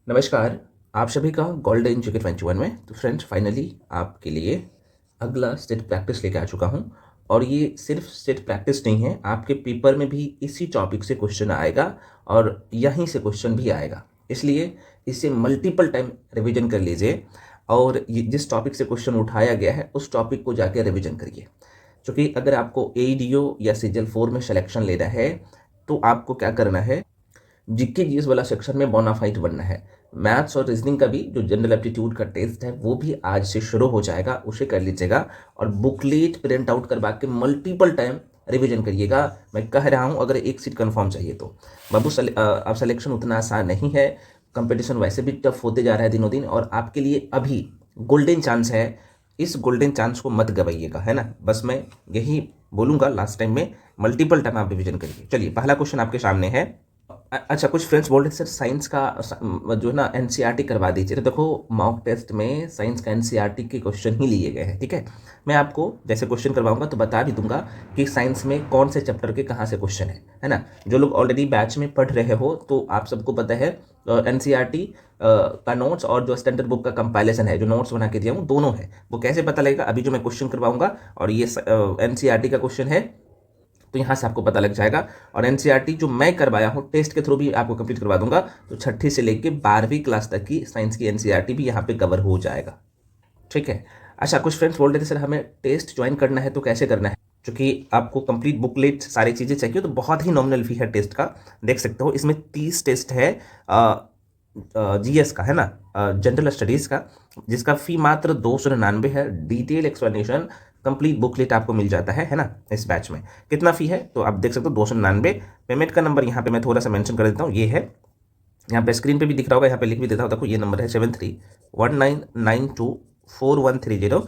नमस्कार। आप सभी का गोल्डन जिके 21 में। तो फ्रेंड्स, फाइनली आपके लिए अगला स्टेट प्रैक्टिस लेके आ चुका हूँ। और ये सिर्फ स्टेट प्रैक्टिस नहीं है, आपके पेपर में भी इसी टॉपिक से क्वेश्चन आएगा और यहीं से क्वेश्चन भी आएगा। इसलिए इसे मल्टीपल टाइम रिवीजन कर लीजिए और जिस टॉपिक से क्वेश्चन उठाया गया है उस टॉपिक को जाके रिवीजन करिए। क्योंकि अगर आपको एडीओ या सीजल 4 में सिलेक्शन लेना है तो आपको क्या करना है, जीके जीएस वाला सेक्शन में बोनाफाइड बनना है। मैथ्स और रीजनिंग का भी जो जनरल एप्टीट्यूड का टेस्ट है वो भी आज से शुरू हो जाएगा, उसे कर लीजिएगा। और बुकलेट प्रिंट आउट करवा के मल्टीपल टाइम रिवीजन करिएगा। मैं कह रहा हूँ, अगर एक सीट कंफर्म चाहिए तो बाबू अब सिलेक्शन उतना आसान नहीं है। कंपटीशन वैसे भी टफ होते जा रहा है दिनों दिन, और आपके लिए अभी गोल्डन चांस है। इस गोल्डन चांस को मत गवाइएगा, है ना। बस मैं यही बोलूँगा लास्ट टाइम में, मल्टीपल टाइम आप रिवीजन करिए। चलिए, पहला क्वेश्चन आपके सामने है। अच्छा, कुछ फ्रेंड्स बोल रहे थे सर साइंस का जो है ना एनसीईआरटी करवा दीजिए। तो देखो, मॉक टेस्ट में साइंस का एनसीईआरटी के क्वेश्चन ही लिए गए हैं, ठीक है। मैं आपको जैसे क्वेश्चन करवाऊंगा तो बता भी दूंगा कि साइंस में कौन से चैप्टर के कहाँ से क्वेश्चन है ना। जो लोग ऑलरेडी बैच में पढ़ रहे हो तो आप सबको पता है एनसीईआरटी का नोट्स और जो स्टैंडर्ड बुक का कंपाइलेशन है, जो नोट्स बना के दिया हूँ, दोनों है। वो कैसे पता लगेगा, अभी जो मैं क्वेश्चन करवाऊंगा और ये एनसीईआरटी का क्वेश्चन है तो यहाँ से आपको पता लग जाएगा। और एनसीईआरटी जो मैं करवाया हूँ टेस्ट के थ्रू भी आपको कंप्लीट करवा दूंगा, तो छठी से लेके 12वीं क्लास तक की साइंस की एनसीईआरटी भी यहाँ पे कवर हो जाएगा, ठीक है। अच्छा, कुछ फ्रेंड्स बोल रहे थे सर हमें टेस्ट ज्वाइन करना है तो कैसे करना है। क्योंकि आपको कंप्लीट बुकलेट सारी चीज़ें चाहिए, तो बहुत ही नॉमिनल फी है टेस्ट का। देख सकते हो इसमें 30 टेस्ट है जीएस का, है ना, जनरल स्टडीज़ का, जिसका फ़ी मात्र 299 है। डिटेल एक्सप्लेनेशन कंप्लीट बुकलेट आपको मिल जाता है ना। इस बैच में कितना फ़ी है तो आप देख सकते हो 299। पेमेंट का नंबर यहाँ पे मैं थोड़ा सा मेंशन कर देता हूँ, ये है, यहाँ पे स्क्रीन पे भी दिख रहा होगा, यहाँ पे लिख भी देता हूँ। देखो, ये नंबर है 7319924130।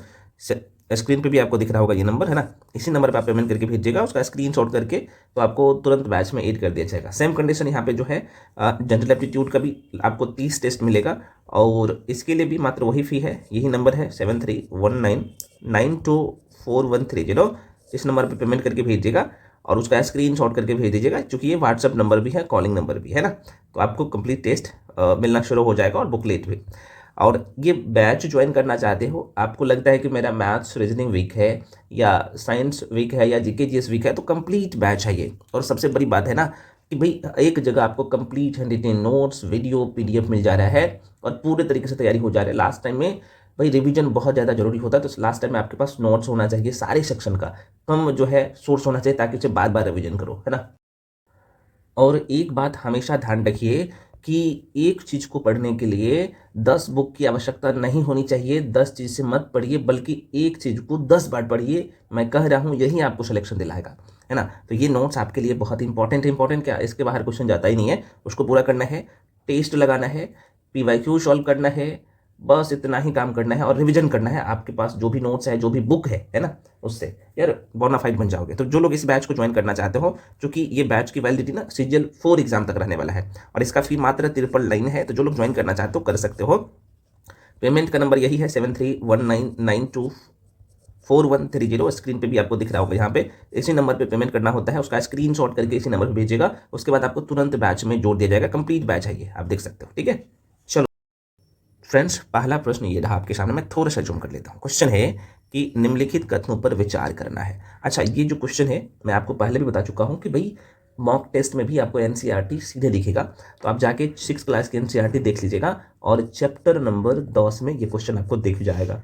स्क्रीन पे भी आपको दिख रहा होगा ये नंबर, है ना। इसी नंबर पे आप पेमेंट करके भेजिएगा, उसका स्क्रीनशॉट करके तो आपको तुरंत बैच में ऐड कर दिया जाएगा। सेम कंडीशन यहाँ पे जो है जनरल एप्टीट्यूड का भी आपको 30 टेस्ट मिलेगा, और इसके लिए भी मात्र वही फ़ी है। यही नंबर है 7319924130। इस नंबर पर पेमेंट करके भेजिएगा और उसका स्क्रीनशॉट करके भेज दीजिएगा, क्योंकि ये व्हाट्सअप नंबर भी है, कॉलिंग नंबर भी है ना। तो आपको कंप्लीट टेस्ट मिलना शुरू हो जाएगा और बुकलेट भी। और ये बैच ज्वाइन करना चाहते हो, आपको लगता है कि मेरा मैथ्स रीजनिंग वीक है या साइंस वीक है या जीके जीएस वीक है, तो कंप्लीट बैच है ये। और सबसे बड़ी बात है ना कि भाई एक जगह आपको complete hand notes, video, PDF मिल जा रहा है और पूरे तरीके से तैयारी हो जा रही है। लास्ट टाइम में भाई रिवीजन बहुत ज़्यादा जरूरी होता है, तो लास्ट टाइम में आपके पास नोट्स होना चाहिए सारे सेक्शन का, कम जो है सोर्स होना चाहिए, ताकि उसे बार बार रिवीजन करो, है ना। और एक बात हमेशा ध्यान रखिए कि एक चीज़ को पढ़ने के लिए 10 बुक की आवश्यकता नहीं होनी चाहिए। 10 चीज़ से मत पढ़िए, बल्कि एक चीज़ को 10 बार पढ़िए। मैं कह रहा हूँ यही आपको सिलेक्शन दिलाएगा, है ना। तो ये नोट्स आपके लिए बहुत इंपॉर्टेंट क्या, इसके बाहर क्वेश्चन जाता ही नहीं है। उसको पूरा करना है, टेस्ट लगाना है, पीवाईक्यू सॉल्व करना है, बस इतना ही काम करना है और रिवीजन करना है। आपके पास जो भी नोट्स है, जो भी बुक है ना, उससे यार बोनाफाइड बन जाओगे। तो जो लोग इस बैच को ज्वाइन करना चाहते हो, क्योंकि ये बैच की वैलिडिटी ना सीजीएल 4 एग्जाम तक रहने वाला है और इसका फी मात्र 53 है। तो जो लोग ज्वाइन करना चाहते हो कर सकते हो। पेमेंट का नंबर यही है 7319924130। स्क्रीन पे भी आपको दिख रहा होगा, यहाँ पे इसी नंबर पे पेमेंट करना होता है। उसका स्क्रीनशॉट करके इसी नंबर पे भेजिएगा, उसके बाद आपको तुरंत बैच में जोड़ दिया जाएगा। कंप्लीट बैच है ये, आप देख सकते हो, ठीक है। चलो फ्रेंड्स, पहला प्रश्न ये रहा आपके सामने। मैं थोड़ा सा जूम कर लेता हूँ। क्वेश्चन है कि निम्नलिखित कथनों पर विचार करना है। अच्छा, ये जो क्वेश्चन है मैं आपको पहले भी बता चुका हूँ कि भाई मॉक टेस्ट में भी आपको एनसीईआरटी सीधे दिखेगा, तो आप जाके 6 क्लास की एनसीईआरटी देख लीजिएगा और चैप्टर नंबर 10 में ये क्वेश्चन आपको दिख जाएगा,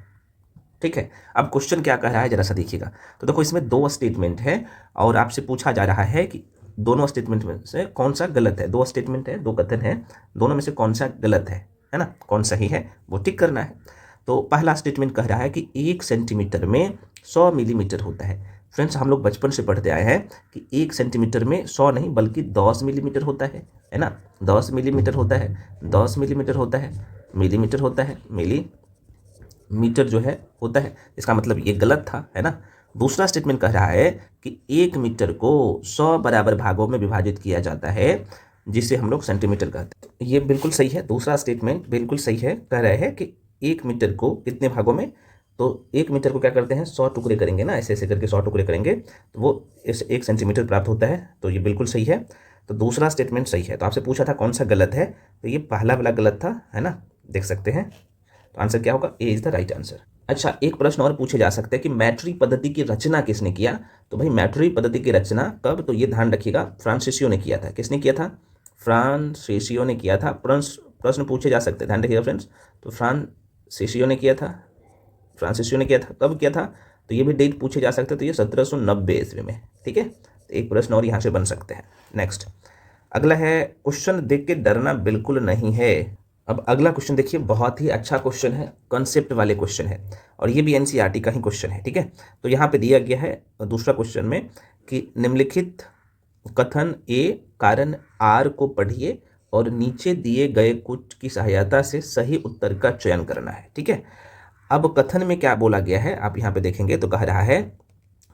ठीक है। अब क्वेश्चन क्या कह रहा है जरा सा देखिएगा। तो देखो, इसमें 2 स्टेटमेंट है और आपसे पूछा जा रहा है कि दोनों स्टेटमेंट में से कौन सा गलत है। 2 स्टेटमेंट है, 2 कथन है, दोनों में से कौन सा गलत है ना, कौन सही है वो टिक करना है। तो पहला स्टेटमेंट कह रहा है कि 1 सेंटीमीटर में 100 मिलीमीटर होता है। फ्रेंड्स, हम लोग बचपन से पढ़ते आए हैं कि 1 सेंटीमीटर में 100 नहीं बल्कि 10 मिलीमीटर होता है ना। 10 मिलीमीटर होता है, 10 मिलीमीटर होता है, मिलीमीटर होता है, मिलीमीटर जो है होता है। इसका मतलब ये गलत था, है ना। दूसरा स्टेटमेंट कह रहा है कि 1 मीटर को 100 बराबर भागों में विभाजित किया जाता है, जिसे हम लोग सेंटीमीटर कहते हैं। ये बिल्कुल सही है, दूसरा स्टेटमेंट बिल्कुल सही है। कह रहे हैं कि 1 मीटर को कितने भागों में, तो 1 मीटर को क्या करते हैं, 100 टुकड़े करेंगे ना, ऐसे ऐसे करके 100 टुकड़े करेंगे तो वो इस 1 सेंटीमीटर प्राप्त होता है। तो ये बिल्कुल सही है। तो दूसरा स्टेटमेंट सही है। तो आपसे पूछा था कौन सा गलत है, तो ये पहला वाला गलत था, है ना, देख सकते हैं। तो आंसर क्या होगा, ए इज द राइट आंसर। अच्छा, एक प्रश्न और पूछे जा सकते हैं कि मैट्री पद्धति की रचना किसने किया। तो भाई मैट्री पद्धति की रचना कब, तो ये ध्यान रखिएगा, फ्रांसिसियो ने किया था। किसने किया था, फ्रांसिसियो ने किया था। प्रश्न पूछे जा सकते हैं, ध्यान रखिएगा फ्रेंड्स। तो फ्रांसिसियो ने किया था, फ्रांसिसियो ने किया था, कब किया था, तो ये भी डेट पूछे जा सकते हैं। तो ये 1790 ईस्वी में, ठीक है। तो एक प्रश्न और यहाँ से बन सकते हैं। नेक्स्ट अगला है, क्वेश्चन देख के डरना बिल्कुल नहीं है। अब अगला क्वेश्चन देखिए, बहुत ही अच्छा क्वेश्चन है, कॉन्सेप्ट वाले क्वेश्चन है, और ये भी एनसीईआरटी का ही क्वेश्चन है, ठीक है। तो यहाँ पे दिया गया है दूसरा क्वेश्चन में कि निम्नलिखित कथन ए कारण आर को पढ़िए और नीचे दिए गए कुछ की सहायता से सही उत्तर का चयन करना है, ठीक है। अब कथन में क्या बोला गया है, आप यहाँ पे देखेंगे तो कह रहा है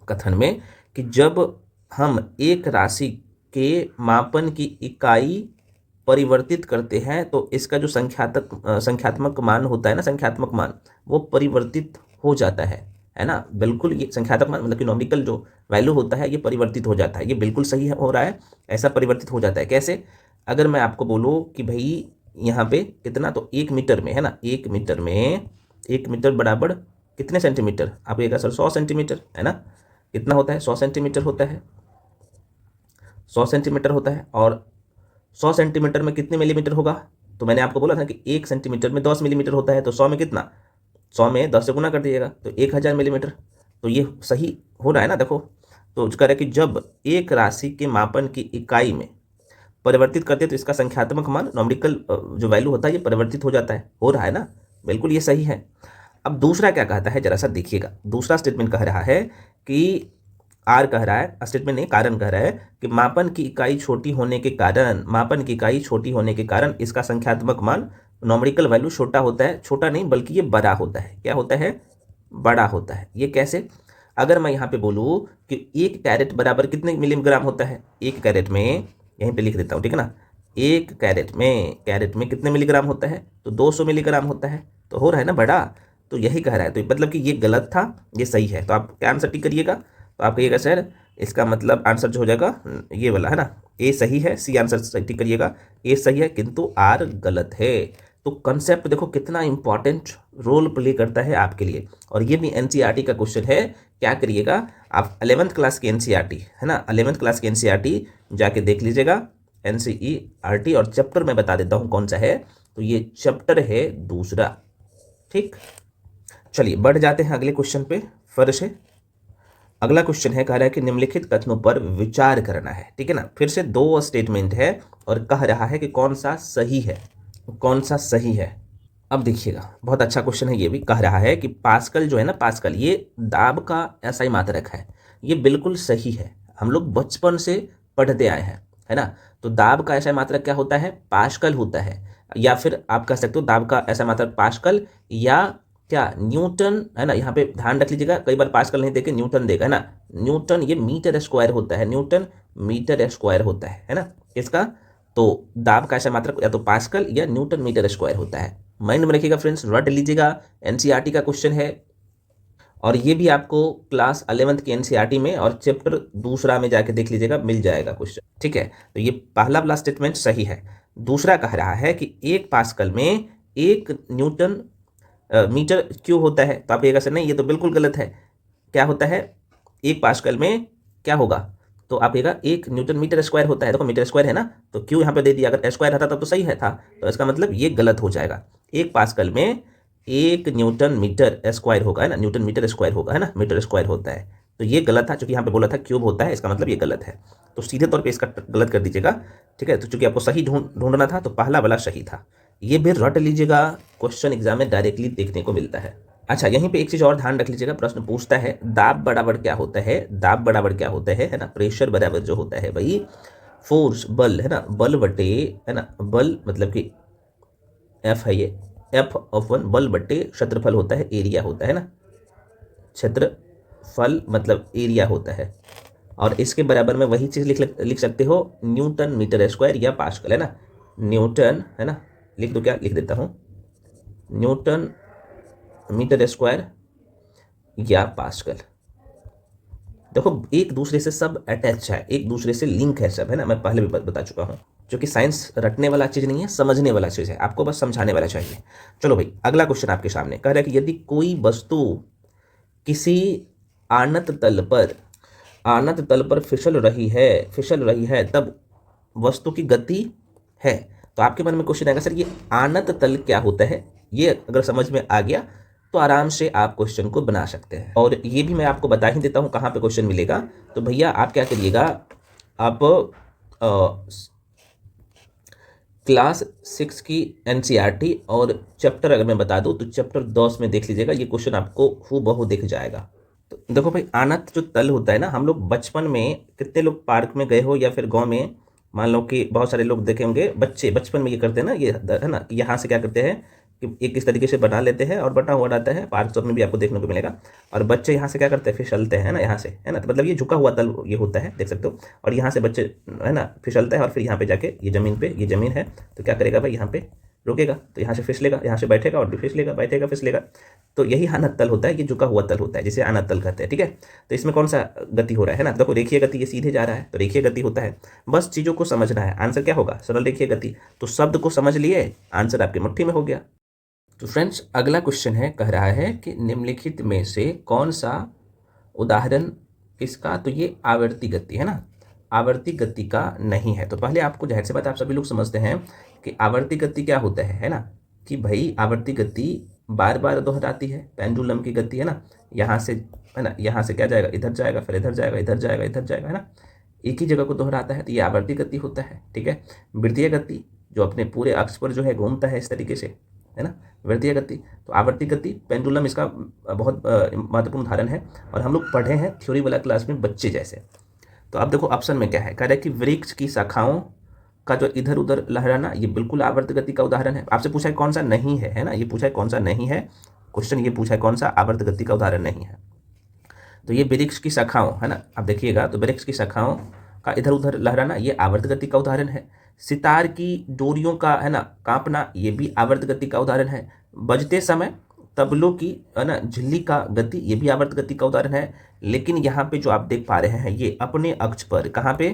कथन में कि जब हम एक राशि के मापन की इकाई परिवर्तित करते हैं तो इसका जो संख्यात्मक मान होता है ना, संख्यात्मक मान वो परिवर्तित हो जाता है ना। बिल्कुल ये संख्यात्मक मान मतलब कि नॉमिकल जो वैल्यू होता है ये परिवर्तित हो जाता है, ये बिल्कुल सही हो रहा है, ऐसा परिवर्तित हो जाता है। कैसे, अगर मैं आपको बोलूँ कि भाई यहाँ पे कितना, तो 1 मीटर में, है ना, 1 मीटर में 1 मीटर बराबर कितने सेंटीमीटर, आप कहिएगा सर 100 सेंटीमीटर, है ना। कितना होता है, 100 सेंटीमीटर होता है, 100 सेंटीमीटर होता है। और 100 सेंटीमीटर में कितने मिलीमीटर होगा, तो मैंने आपको बोला था कि 1 सेंटीमीटर में 10 मिलीमीटर होता है, तो 100 में कितना, 100 में 10 से गुना कर दीजिएगा तो 1000 मिलीमीटर। तो ये सही हो रहा है ना, देखो। तो कह रहा है कि जब एक राशि के मापन की इकाई में परिवर्तित करते हैं तो इसका संख्यात्मक मान नॉमिकल जो वैल्यू होता है ये परिवर्तित हो जाता है, हो रहा है ना, बिल्कुल ये सही है। अब दूसरा क्या कहता है, जरा सा देखिएगा। दूसरा स्टेटमेंट कह रहा है कि आर कह रहा है, स्टेटमेंट नहीं कारण कह रहा है कि मापन की इकाई छोटी होने के कारण, मापन की इकाई छोटी होने के कारण इसका संख्यात्मक मान नॉमिकल वैल्यू छोटा होता है, छोटा नहीं बल्कि ये बड़ा होता है। क्या होता है, बड़ा होता है। ये कैसे, अगर मैं यहाँ पे बोलूँ कि 1 कैरेट बराबर कितने मिलीग्राम होता है, 1 कैरेट में, यहीं पे लिख देता हूँ, ठीक है ना, 1 कैरेट में कितने मिलीग्राम होता है, तो 200 मिलीग्राम होता है। तो हो रहा है ना बड़ा, तो यही कह रहा है। तो मतलब कि ये गलत था, ये सही है। तो आप क्या आंसर टिक करिएगा, तो आप कहिएगा सर इसका मतलब आंसर जो हो जाएगा ये वाला, है ना, ए सही है, सी आंसर टिक करिएगा, ए सही है किंतु आर गलत है। तो कंसेप्ट देखो कितना इंपॉर्टेंट रोल प्ले करता है आपके लिए, और ये भी एनसीईआरटी का क्वेश्चन है। क्या करिएगा आप 11th क्लास की एनसीईआरटी, है ना, 11th क्लास की एनसीईआरटी जाके देख लीजिएगा, एनसीईआरटी, और चैप्टर मैं बता देता हूँ कौन सा है। तो ये चैप्टर है दूसरा, ठीक। चलिए बढ़ जाते हैं अगले क्वेश्चन पे फिर से। अगला क्वेश्चन है, कह रहा है कि निम्नलिखित कथनों पर विचार करना है, ठीक है ना। फिर से 2 स्टेटमेंट है और कह रहा है कि कौन सा सही है, कौन सा सही है। अब देखिएगा बहुत अच्छा क्वेश्चन है, ये भी कह रहा है कि पास्कल जो है ना, पास्कल ये दाब का ऐसा ही मात्रक है, ये बिल्कुल सही है, हम लोग बचपन से पढ़ते आए हैं, है ना। तो दाब का ऐसा मात्रक क्या होता है, पास्कल होता है, या फिर आप कह सकते हो दाब का ऐसा मात्रक पास्कल या क्या न्यूटन, है ना। यहाँ पे ध्यान रख लीजिएगा, कई बार पास्कल नहीं देके न्यूटन देगा, है ना। न्यूटन ये मीटर स्क्वायर होता है, न्यूटन मीटर स्क्वायर होता है ना इसका। तो दाब का ऐसा मात्रक या तो पास्कल या न्यूटन मीटर स्क्वायर होता है। माइंड में रखिएगा फ्रेंड्स, रट लीजिएगा, एनसीईआरटी का क्वेश्चन है, और ये भी आपको क्लास 11th की एनसीईआरटी में और चैप्टर दूसरा में जाके देख लीजिएगा, मिल जाएगा क्वेश्चन, ठीक है। तो ये पहला वाला स्टेटमेंट सही है। दूसरा कह रहा है कि 1 पास्कल में 1 न्यूटन मीटर क्यों होता है, तो आप कहिएगा सर नहीं ये तो बिल्कुल गलत है। क्या होता है, 1 पास्कल में क्या होगा, तो आप कहिएगा 1 न्यूटन मीटर स्क्वायर होता है। देखो मीटर स्क्वायर है ना, तो क्यों यहाँ पे दे दिया, अगर स्क्वायर रहता तो सही है था, तो इसका मतलब ये गलत हो जाएगा। 1 पास्कल में 1 न्यूटन मीटर स्क्वायर होगा, है ना, न्यूटन मीटर स्क्वायर होगा, है ना, मीटर स्क्वायर होता है। तो ये गलत था, चूंकि यहाँ पे बोला था क्यूब होता है, इसका मतलब ये गलत है। तो सीधे तौर पे इसका गलत कर दीजिएगा, ठीक है। तो चूंकि आपको सही ढूंढना था तो पहला वाला सही था। ये भी रट लीजिएगा, क्वेश्चन एग्जाम में डायरेक्टली देखने को मिलता है। अच्छा, यहीं पे एक चीज और ध्यान रख लीजिएगा, प्रश्न पूछता है दाब बराबर क्या होता है, दाब बराबर क्या होता है ना, प्रेशर बराबर जो होता है भाई फोर्स, बल, है ना, बल बटे, है ना, बल मतलब कि एफ है, ये एफ ऑफ 1 बल बटे क्षेत्रफल होता है, एरिया होता है ना, क्षेत्रफल मतलब एरिया होता है। और इसके बराबर में वही चीज लिख सकते हो, न्यूटन मीटर स्क्वायर या पास्कल, है ना, न्यूटन, है ना, लिख दो, क्या लिख देता हूं, न्यूटन मीटर स्क्वायर या पास्कल, देखो एक दूसरे से सब अटैच है, एक दूसरे से लिंक है सब, है ना, मैं पहले भी बता चुका हूँ। जो कि साइंस रटने वाला चीज़ नहीं है, समझने वाला चीज़ है, आपको बस समझाने वाला चाहिए। चलो भाई अगला क्वेश्चन आपके सामने कह रहा है कि यदि कोई वस्तु किसी आनत तल पर फिसल रही है तब वस्तु की गति है। तो आपके मन में क्वेश्चन आएगा सर ये आनत तल क्या होता है, ये अगर समझ में आ गया तो आराम से आप क्वेश्चन को बना सकते हैं। और ये भी मैं आपको बता ही देता हूँ कहाँ पे क्वेश्चन मिलेगा। तो भैया आप क्या करिएगा, आप क्लास 6 की एनसीईआरटी और चैप्टर अगर मैं बता दूं तो चैप्टर 10 में देख लीजिएगा, ये क्वेश्चन आपको हूबहू दिख जाएगा। तो देखो भाई आनत जो तल होता है ना, हम लोग बचपन में कितने लोग पार्क में गए हो या फिर गांव में, मान लो कि बहुत सारे लोग देखे होंगे बच्चे बचपन में ये करते हैं ना, ये है ना, यहाँ से क्या करते हैं कि एक इस तरीके से बना लेते हैं और बटा हुआ रहता है, पार्क सब में भी आपको देखने को मिलेगा। और बच्चे यहाँ से क्या करते हैं, फिसलते हैं ना यहाँ से, है ना, तो मतलब ये झुका हुआ तल ये होता है, देख सकते हो। और यहाँ से बच्चे है ना फिसलता है और फिर यहाँ पे जाके ये ज़मीन पे, ये ज़मीन है तो क्या करेगा भाई यहाँ पे रुकेगा, तो यहाँ से फिसलेगा, यहाँ से बैठेगा और फिसलेगा, बैठेगा फिसलेगा। तो यही आनत तल होता है, ये झुका हुआ तल होता है जिसे आनत तल कहते हैं, ठीक है। तो इसमें कौन सा गति हो रहा है ना, देखो रेखीय गति, ये सीधे जा रहा है तो रेखीय गति होता है। बस चीज़ों को समझना है, आंसर क्या होगा, सरल रेखीय गति। तो शब्द को समझ लिए, आंसर आपकी मुट्ठी में हो गया। तो फ्रेंड्स अगला क्वेश्चन है, कह रहा है कि निम्नलिखित में से कौन सा उदाहरण किसका, तो ये आवर्ती गति है ना, आवर्ती गति का नहीं है। तो पहले आपको जाहिर सी बात आप सभी लोग समझते हैं कि आवर्ती गति क्या होता है ना, कि भाई आवर्ती गति बार बार दोहराती है, पेंडुलम की गति है ना, यहाँ से है ना, यहाँ से क्या जाएगा, इधर जाएगा, फिर इधर जाएगा, इधर जाएगा, इधर जाएगा, है ना, एक ही जगह को दोहराता है, तो ये आवर्ती गति होता है, ठीक है। वृत्तीय गति जो अपने पूरे अक्ष पर जो है घूमता है इस तरीके से, है ना, वृत्तीय गति। तो आवर्ती गति पेंडुलम इसका बहुत महत्वपूर्ण उदाहरण है और हम लोग पढ़े हैं थ्योरी वाला क्लास में बच्चे जैसे। तो अब देखो ऑप्शन में क्या है, कह रहा है कि वृक्ष की शाखाओं का जो इधर उधर लहराना, ये बिल्कुल आवर्त गति का उदाहरण है। आपसे पूछा है कौन सा नहीं है ना, ये पूछा है कौन सा नहीं है, क्वेश्चन ये पूछा है कौन सा आवर्त गति का उदाहरण नहीं है। तो ये वृक्ष की शाखाओं है ना, आप देखिएगा तो वृक्ष की शाखाओं का इधर उधर लहराना ये आवर्त गति का उदाहरण है। सितार की डोरियों का है ना कांपना, ये भी आवर्त गति का उदाहरण है। बजते समय तबलों की है ना झिल्ली का गति, ये भी आवर्त गति का उदाहरण है। लेकिन यहाँ पे जो आप देख पा रहे हैं ये अपने अक्ष पर, कहाँ पे,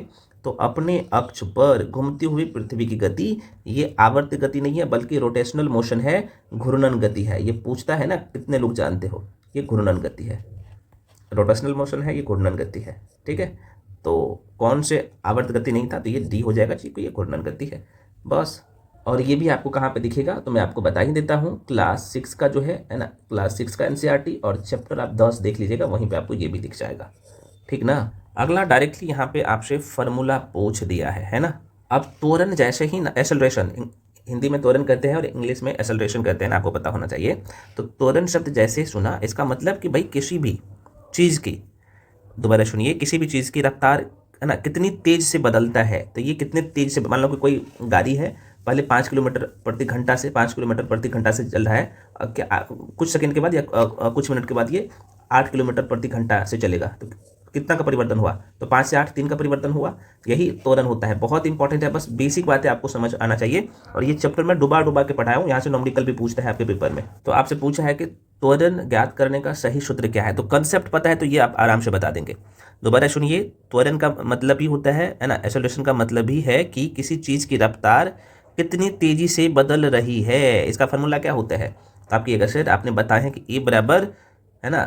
तो अपने अक्ष पर घूमती हुई पृथ्वी की गति, ये आवर्त गति नहीं है बल्कि रोटेशनल मोशन है, घूर्णन गति है। ये पूछता है ना कितने लोग जानते हो, ये घूर्णन गति है, रोटेशनल मोशन है, ये घूर्णन गति है, ठीक है। तो कौन से आवर्त गति नहीं था, तो ये डी हो जाएगा, ठीक है, ये घूर्णन गति है बस। और ये भी आपको कहाँ पे दिखेगा, तो मैं आपको बता ही देता हूँ, क्लास 6 का जो है ना, क्लास 6 का एनसीईआरटी और चैप्टर आप 10 देख लीजिएगा, वहीं पे आपको ये भी दिख जाएगा, ठीक ना। अगला डायरेक्टली यहाँ पे आपसे फॉर्मूला पूछ दिया है ना। अब त्वरण जैसे ही ना, एक्सेलरेशन हिंदी में त्वरण कहते हैं और इंग्लिश में एक्सेलरेशन कहते हैं ना, आपको पता होना चाहिए। तो त्वरण शब्द जैसे सुना, इसका मतलब कि भाई किसी भी चीज़ की, दोबारा सुनिए, किसी भी चीज़ की रफ्तार है ना कितनी तेज से बदलता है। तो ये कितने तेज से, मान लो कि कोई गाड़ी है पहले 5 किलोमीटर प्रति घंटा से 5 किलोमीटर प्रति घंटा से चल रहा है, क्या कुछ सेकंड के बाद या कुछ मिनट के बाद ये 8 किलोमीटर प्रति घंटा से चलेगा, तो कितना का परिवर्तन हुआ, तो 5 से 8 3 का परिवर्तन हुआ, यही त्वरण होता है। बहुत इंपॉर्टेंट है, बस बेसिक बातें आपको समझ आना चाहिए। और ये चैप्टर में डुबा डुबा के पढ़ाया हूँ, यहाँ से न्यूमेरिकल भी पूछता है आपके पेपर में। तो आपसे पूछा है कि त्वरण ज्ञात करने का सही सूत्र क्या है, तो कंसेप्ट पता है तो ये आप आराम से बता देंगे। दोबारा सुनिए, त्वरण का मतलब ही होता है ना, एक्सेलरेशन का मतलब ही है कि किसी चीज़ की रफ्तार कितनी तेजी से बदल रही है। इसका फार्मूला क्या होता है, तो आपकी एक सेट आपने बताया है कि ए बराबर है ना,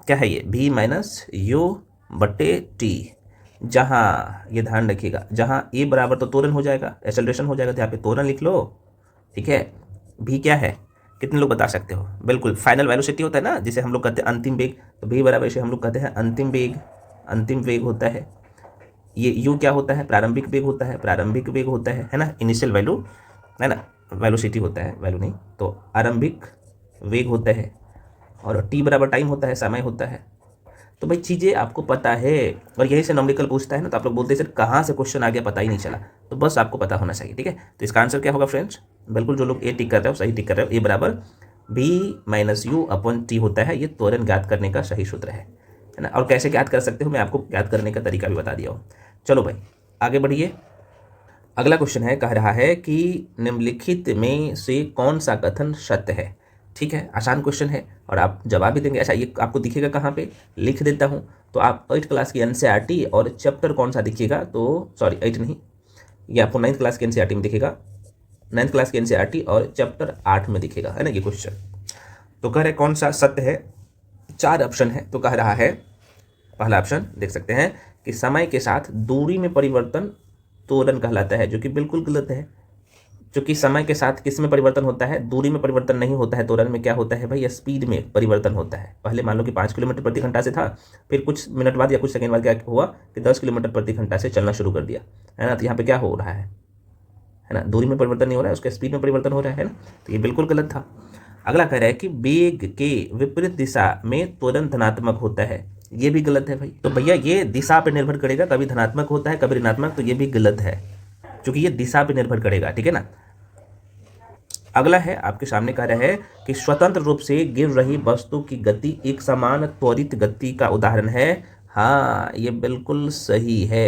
क्या है ये, v माइनस यू बटे टी। जहाँ ये ध्यान रखिएगा, जहाँ ए बराबर तो त्वरण हो जाएगा, एक्सेलरेशन हो जाएगा, तो यहाँ पे त्वरण लिख लो, ठीक है। v क्या है, कितने लोग बता सकते हो, बिल्कुल फाइनल वेलोसिटी होता है ना, जिसे हम लोग कहते हैं अंतिम वेग, तो v बराबर इसे हम लोग कहते हैं अंतिम वेग, अंतिम वेग होता है। ये u क्या होता है, प्रारंभिक वेग होता है, प्रारंभिक वेग होता है ना, इनिशियल वैल्यू है ना, वेलोसिटी होता है, वैल्यू नहीं, तो आरंभिक वेग होता है। और t बराबर टाइम होता है, समय होता है। तो भाई चीज़ें आपको पता है, और यही से न्यूमेरिकल पूछता है ना, तो आप लोग बोलते हैं सर कहाँ से क्वेश्चन आ गया पता ही नहीं चला, तो बस आपको पता होना चाहिए, ठीक है। तो इसका आंसर क्या होगा फ्रेंड्स, बिल्कुल जो लोग ए टिक कर रहे हो सही टिक कर रहे हो, ए बराबर v minus you upon T होता है, ये त्वरण ज्ञात करने का सही सूत्र है ना। और कैसे ज्ञात कर सकते हो, मैं आपको ज्ञात करने का तरीका भी बता दिया हूँ। चलो भाई आगे बढ़िए। अगला क्वेश्चन है, कह रहा है कि निम्नलिखित में से कौन सा कथन सत्य है, ठीक है, आसान क्वेश्चन है और आप जवाब भी देंगे। अच्छा ये आपको दिखेगा कहाँ पे, लिख देता हूँ। तो आप 8 क्लास की एनसीईआरटी और चैप्टर कौन सा दिखिएगा, तो सॉरी 8 नहीं, ये आपको 9th क्लास की एनसीईआरटी में दिखेगा, 9th क्लास की एनसीईआरटी और चैप्टर 8 में दिखेगा, है ना ये क्वेश्चन। तो कह रहे कौन सा सत्य है, 4 ऑप्शन है। तो कह रहा है पहला ऑप्शन देख सकते हैं कि समय के साथ दूरी में परिवर्तन त्वरण कहलाता है, जो कि बिल्कुल गलत है। क्योंकि समय के साथ किस में परिवर्तन होता है, दूरी में परिवर्तन नहीं होता है, त्वरण में क्या होता है भाई, स्पीड में परिवर्तन होता है। पहले मान लो कि 5 किलोमीटर प्रति घंटा से था, फिर कुछ मिनट बाद या कुछ सेकंड बाद क्या हुआ कि 10 किलोमीटर प्रति घंटा से चलना शुरू कर दिया, है ना। तो यहाँ पे क्या हो रहा है ना, दूरी में परिवर्तन नहीं हो रहा है, उसके स्पीड में परिवर्तन हो रहा है ना, तो ये बिल्कुल गलत था। अगला कह रहा है कि वेग के विपरीत दिशा में त्वरण धनात्मक होता है, ये भी गलत है भाई। तो भैया ये दिशा पर निर्भर करेगा, कभी धनात्मक होता है कभी ऋणात्मक, तो ये भी गलत है क्योंकि ये दिशा पर निर्भर करेगा, ठीक है ना। अगला है आपके सामने कह रहा है कि स्वतंत्र रूप से गिर रही वस्तु की गति एक समान त्वरित गति का उदाहरण है। हाँ ये बिल्कुल सही है,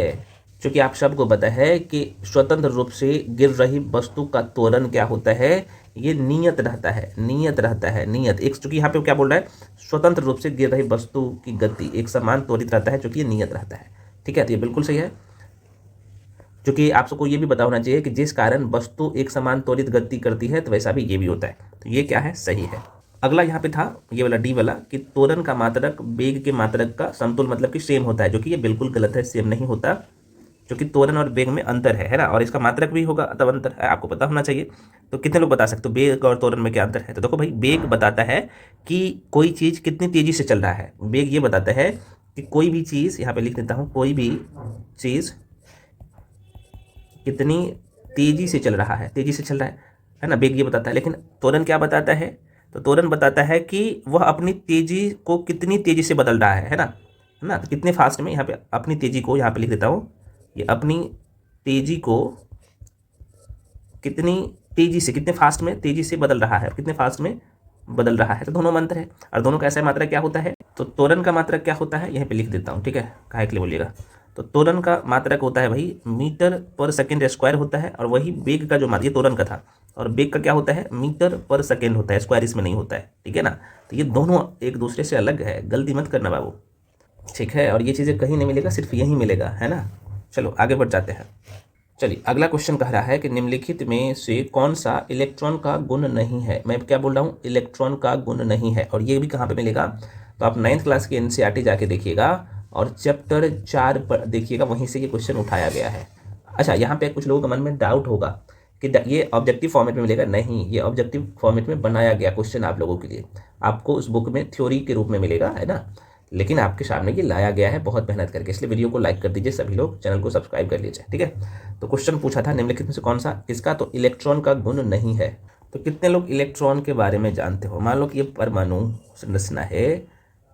क्योंकि आप सबको पता है कि स्वतंत्र रूप से गिर रही वस्तु का त्वरण क्या होता है, ये नियत रहता है, नियत रहता है, नियत एक, चूंकि यहाँ पे क्या बोल रहा है, स्वतंत्र रूप से गिर रही वस्तु की गति एक समान त्वरित रहता है, चूंकि ये नियत रहता है, ठीक है। तो ये बिल्कुल सही है, क्योंकि आप सबको ये भी पता होना चाहिए कि जिस कारण वस्तु एक समान त्वरित गति करती है तो वैसा भी ये भी होता है, तो ये क्या है, सही है। अगला यहाँ पे था ये वाला डी वाला कि त्वरण का मात्रक वेग के मात्रक का समतुल मतलब कि सेम होता है, जो कि ये बिल्कुल गलत है, सेम नहीं होता, क्योंकि त्वरण और वेग में अंतर है ना, और इसका मात्रक भी होगा तब अंतर है, आपको पता होना चाहिए। तो कितने लोग बता सकते हो वेग और त्वरण में क्या अंतर है, तो देखो भाई वेग बताता है कि कोई चीज़ कितनी तेजी से चल रहा है, वेग ये बताता है कि कोई भी चीज़, यहाँ पे लिख देता हूँ, कोई भी चीज़ कितनी तेजी से चल रहा है, तेजी से चल रहा है ना, वेग ये बताता है। लेकिन त्वरण क्या बताता है, तो त्वरण बताता है कि वह अपनी तेजी को कितनी तेजी से बदल रहा है ना, है ना, तो कितने फास्ट में, यहाँ पे अपनी तेजी को यहाँ पे लिख देता हूँ, ये अपनी तेजी को कितनी तेजी से, कितने फास्ट में तेजी से बदल रहा है, कितने फास्ट में बदल रहा है, तो दोनों में अंतर है। और दोनों का ऐसा मात्रा क्या होता है, तो त्वरण का मात्रक क्या होता है, यहीं पे लिख देता हूँ, ठीक है, काहे के लिए बोलिएगा। तो त्वरण का मात्रक होता है भाई मीटर पर सेकेंड स्क्वायर होता है, और वही वेग का जो मात्रक, ये त्वरण का था, और वेग का क्या होता है, मीटर पर सेकेंड होता है, स्क्वायर इसमें नहीं होता है, ठीक है ना। तो ये दोनों एक दूसरे से अलग है, गलती मत करना बाबू, ठीक है। और ये चीज़ें कहीं नहीं मिलेगा, सिर्फ यहीं मिलेगा, है ना। चलो आगे बढ़ जाते हैं। चलिए अगला क्वेश्चन कह रहा है कि निम्नलिखित में से कौन सा इलेक्ट्रॉन का गुण नहीं है। मैं क्या बोल रहा हूँ, इलेक्ट्रॉन का गुण नहीं है, और ये भी कहाँ पे मिलेगा, तो आप 9th क्लास की एनसीईआरटी जाके देखिएगा और चैप्टर 4 पर देखिएगा, वहीं से ये क्वेश्चन उठाया गया है। अच्छा, यहाँ पे कुछ लोगों के मन में डाउट होगा कि ये ऑब्जेक्टिव फॉर्मेट में मिलेगा, नहीं, ये ऑब्जेक्टिव फॉर्मेट में बनाया गया क्वेश्चन आप लोगों के लिए, आपको उस बुक में थ्योरी के रूप में मिलेगा, है ना, लेकिन आपके सामने ये लाया गया है बहुत मेहनत करके, इसलिए वीडियो को लाइक कर दीजिए सभी लोग, चैनल को सब्सक्राइब कर लीजिए, ठीक है। तो क्वेश्चन पूछा था निम्नलिखित में से कौन सा किसका, तो इलेक्ट्रॉन का गुण नहीं है। तो कितने लोग इलेक्ट्रॉन के बारे में जानते हो, मान लो कि ये परमाणु संरचना है,